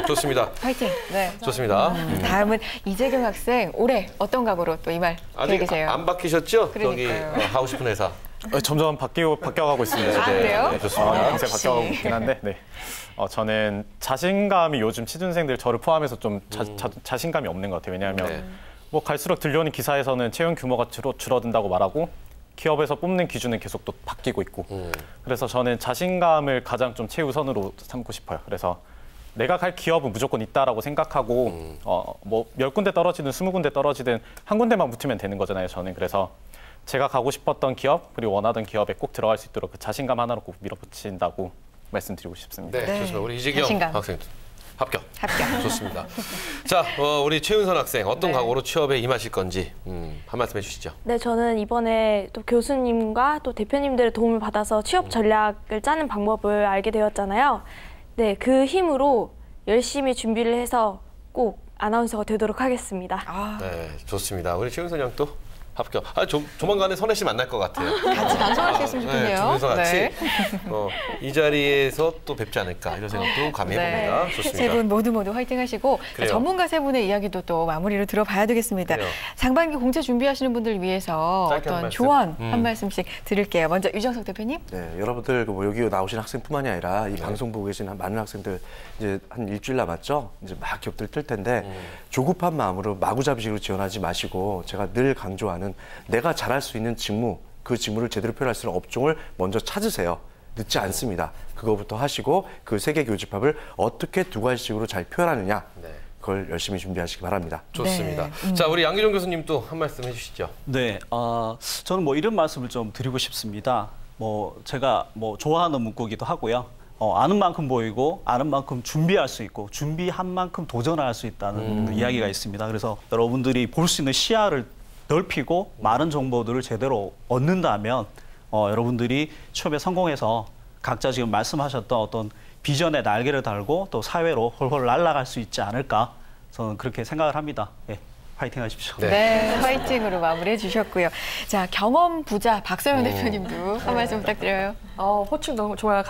좋습니다. 화이팅. 네. 좋습니다. 다음은 이재경 학생 올해 어떤 각오로 또 이 말 아직 계획이세요? 안 바뀌셨죠? 그러니까요. 저기 하고 싶은 회사. 점점 바뀌어가고 있습니다. 그래요? 네, 좋습니다. 굉장히 바뀌어가고 있긴 한데, 네. 저는 자신감이 요즘 취준생들 저를 포함해서 좀 자신감이 없는 것 같아요. 왜냐하면 네. 뭐 갈수록 들려오는 기사에서는 채용 규모가 줄어든다고 말하고 기업에서 뽑는 기준은 계속 또 바뀌고 있고 그래서 저는 자신감을 가장 좀 최우선으로 삼고 싶어요. 그래서 내가 갈 기업은 무조건 있다라고 생각하고 뭐 10군데 떨어지든 20군데 떨어지든 한 군데만 붙으면 되는 거잖아요. 저는 그래서 제가 가고 싶었던 기업 그리고 원하던 기업에 꼭 들어갈 수 있도록 그 자신감 하나로 꼭 밀어붙인다고 말씀드리고 싶습니다. 네, 좋습니다. 우리 이재경 자신감. 학생 합격. 좋습니다. 자, 우리 최윤선 학생 어떤 각오로 취업에 임하실 건지 한 말씀 해주시죠. 네, 저는 이번에 또 교수님과 또 대표님들의 도움을 받아서 취업 전략을 짜는 방법을 알게 되었잖아요. 네, 그 힘으로 열심히 준비를 해서 꼭 아나운서가 되도록 하겠습니다. 네, 좋습니다. 우리 최윤선 양 또 합격. 조만간에 선혜 씨 만날 것 같아요. 같이 방송할 수 있으면 좋겠네요. 두 분이서 같이 네. 이 자리에서 또 뵙지 않을까 이런 생각도 감히 해봅니다. 좋습니다. 세 분 모두 화이팅 하시고 그래요. 전문가 세 분의 이야기도 또 마무리로 들어봐야 되겠습니다. 그래요. 상반기 공채 준비하시는 분들 위해서 짧게 한 어떤 말씀. 조언 한 말씀씩 드릴게요. 먼저 유정석 대표님. 네, 여러분들 뭐 여기 나오신 학생뿐만이 아니라 이 방송 보고 계신 많은 학생들 이제 한 일주일 남았죠. 이제 막 기업들 뜰 텐데 조급한 마음으로 마구잡이식으로 지원하지 마시고 제가 늘 강조하는 내가 잘할 수 있는 직무, 그 직무를 제대로 표현할 수 있는 업종을 먼저 찾으세요. 늦지 않습니다. 그거부터 하시고 그 세계 교집합을 어떻게 두 가지식으로 잘 표현하느냐. 그걸 열심히 준비하시기 바랍니다. 좋습니다. 자, 우리 양기종 교수님도 한 말씀 해주시죠. 네, 저는 뭐 이런 말씀을 좀 드리고 싶습니다. 제가 좋아하는 문구기도 하고요. 아는 만큼 보이고 아는 만큼 준비할 수 있고 준비한 만큼 도전할 수 있다는 이야기가 있습니다. 그래서 여러분들이 볼 수 있는 시야를 넓히고 많은 정보들을 제대로 얻는다면 여러분들이 취업에 성공해서 각자 지금 말씀하셨던 어떤 비전의 날개를 달고 또 사회로 홀홀 날아갈 수 있지 않을까 저는 그렇게 생각을 합니다. 예. 파이팅 하십시오. 네, 화이팅으로 마무리해 주셨고요. 자, 경험 부자 박서연 대표님도 한 말씀 부탁드려요. 호칭 너무 좋아요.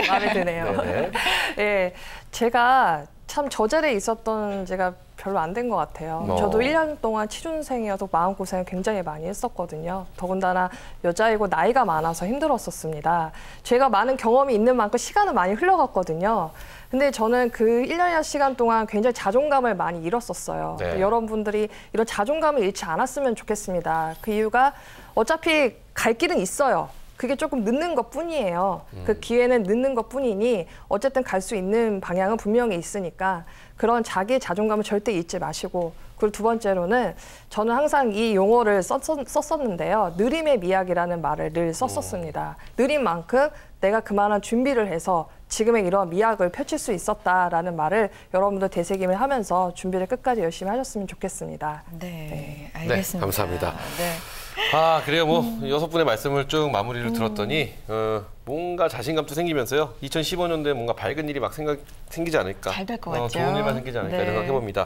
마음에 드네요. 네, 제가 참 저 자리에 있었던 제가 별로 안 된 것 같아요. 저도 1년 동안 취준생이어서 마음고생을 굉장히 많이 했었거든요. 더군다나 여자이고 나이가 많아서 힘들었었습니다. 제가 많은 경험이 있는 만큼 시간은 많이 흘러갔거든요. 근데 저는 그 1년여 시간 동안 굉장히 자존감을 많이 잃었었어요. 네. 여러분들이 이런 자존감을 잃지 않았으면 좋겠습니다. 그 이유가 어차피 갈 길은 있어요. 그게 조금 늦는 것뿐이에요. 그 기회는 늦는 것뿐이니 어쨌든 갈 수 있는 방향은 분명히 있으니까 그런 자기의 자존감을 절대 잊지 마시고, 그리고 두 번째로는 저는 항상 이 용어를 썼었는데요. 느림의 미학이라는 말을 늘 썼었습니다. 느린 만큼 내가 그만한 준비를 해서 지금의 이런 미학을 펼칠 수 있었다라는 말을 여러분들 되새김을 하면서 준비를 끝까지 열심히 하셨으면 좋겠습니다. 네, 알겠습니다. 네, 감사합니다. 네. 그래요. 뭐 6분의 말씀을 쭉 마무리를 들었더니 뭔가 자신감도 생기면서요. 2015년도에 뭔가 밝은 일이 막 생기지 않을까. 잘 될 것 같죠. 좋은 일만 생기지 않을까 네. 이런 생각해봅니다.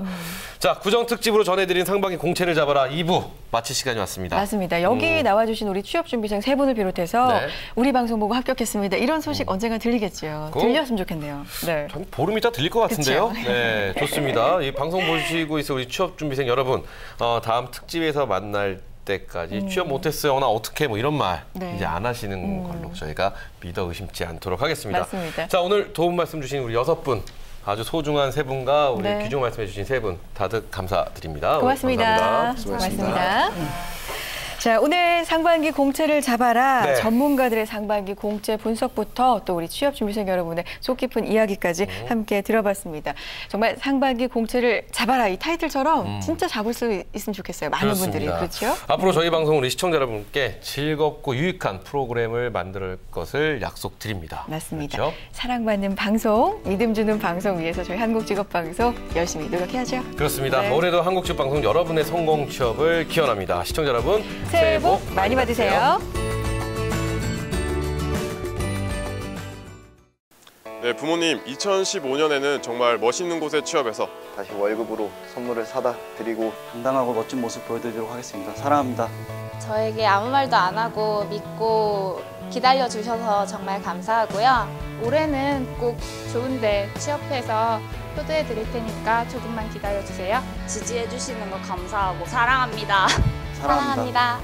자, 구정 특집으로 전해드린 상반기 공채를 잡아라 2부 마칠 시간이 왔습니다. 맞습니다. 여기 나와주신 우리 취업준비생 3분을 비롯해서 네. 우리 방송 보고 합격했습니다. 이런 소식 언젠가 들리겠죠. 들렸으면 좋겠네요. 네. 참 보름 있다 들릴 것 같은데요. 그쵸? 네, 좋습니다. 이 방송 보시고 있어 우리 취업준비생 여러분, 다음 특집에서 만날 때까지 취업 못했어요. 나 어떻게 뭐 이런 말 이제 안 하시는 걸로 저희가 믿어 의심치 않도록 하겠습니다. 맞습니다. 자, 오늘 도움 말씀 주신 우리 6분, 아주 소중한 3분과 우리 귀중 말씀해 주신 3분 다들 감사드립니다. 고맙습니다. 감사합니다. 고맙습니다. 자, 오늘 상반기 공채를 잡아라. 네. 전문가들의 상반기 공채 분석부터 또 우리 취업준비생 여러분의 속 깊은 이야기까지 함께 들어봤습니다. 정말 상반기 공채를 잡아라 이 타이틀처럼 진짜 잡을 수 있으면 좋겠어요. 많은 분들이. 그렇죠? 앞으로 저희 방송 우리 시청자 여러분께 즐겁고 유익한 프로그램을 만들 것을 약속드립니다. 맞습니다. 그렇죠? 사랑받는 방송, 믿음 주는 방송 위해서 저희 한국직업방송 열심히 노력해야죠. 그렇습니다. 네. 올해도 한국직업방송 여러분의 성공 취업을 기원합니다. 시청자 여러분, 새해 복 많이 받으세요. 네, 부모님 2015년에는 정말 멋있는 곳에 취업해서 다시 월급으로 선물을 사다 드리고 당당하고 멋진 모습 보여드리도록 하겠습니다. 사랑합니다. 저에게 아무 말도 안 하고 믿고 기다려주셔서 정말 감사하고요. 올해는 꼭 좋은데 취업해서 효도해 드릴 테니까 조금만 기다려주세요. 지지해 주시는 거 감사하고 사랑합니다. 사랑합니다.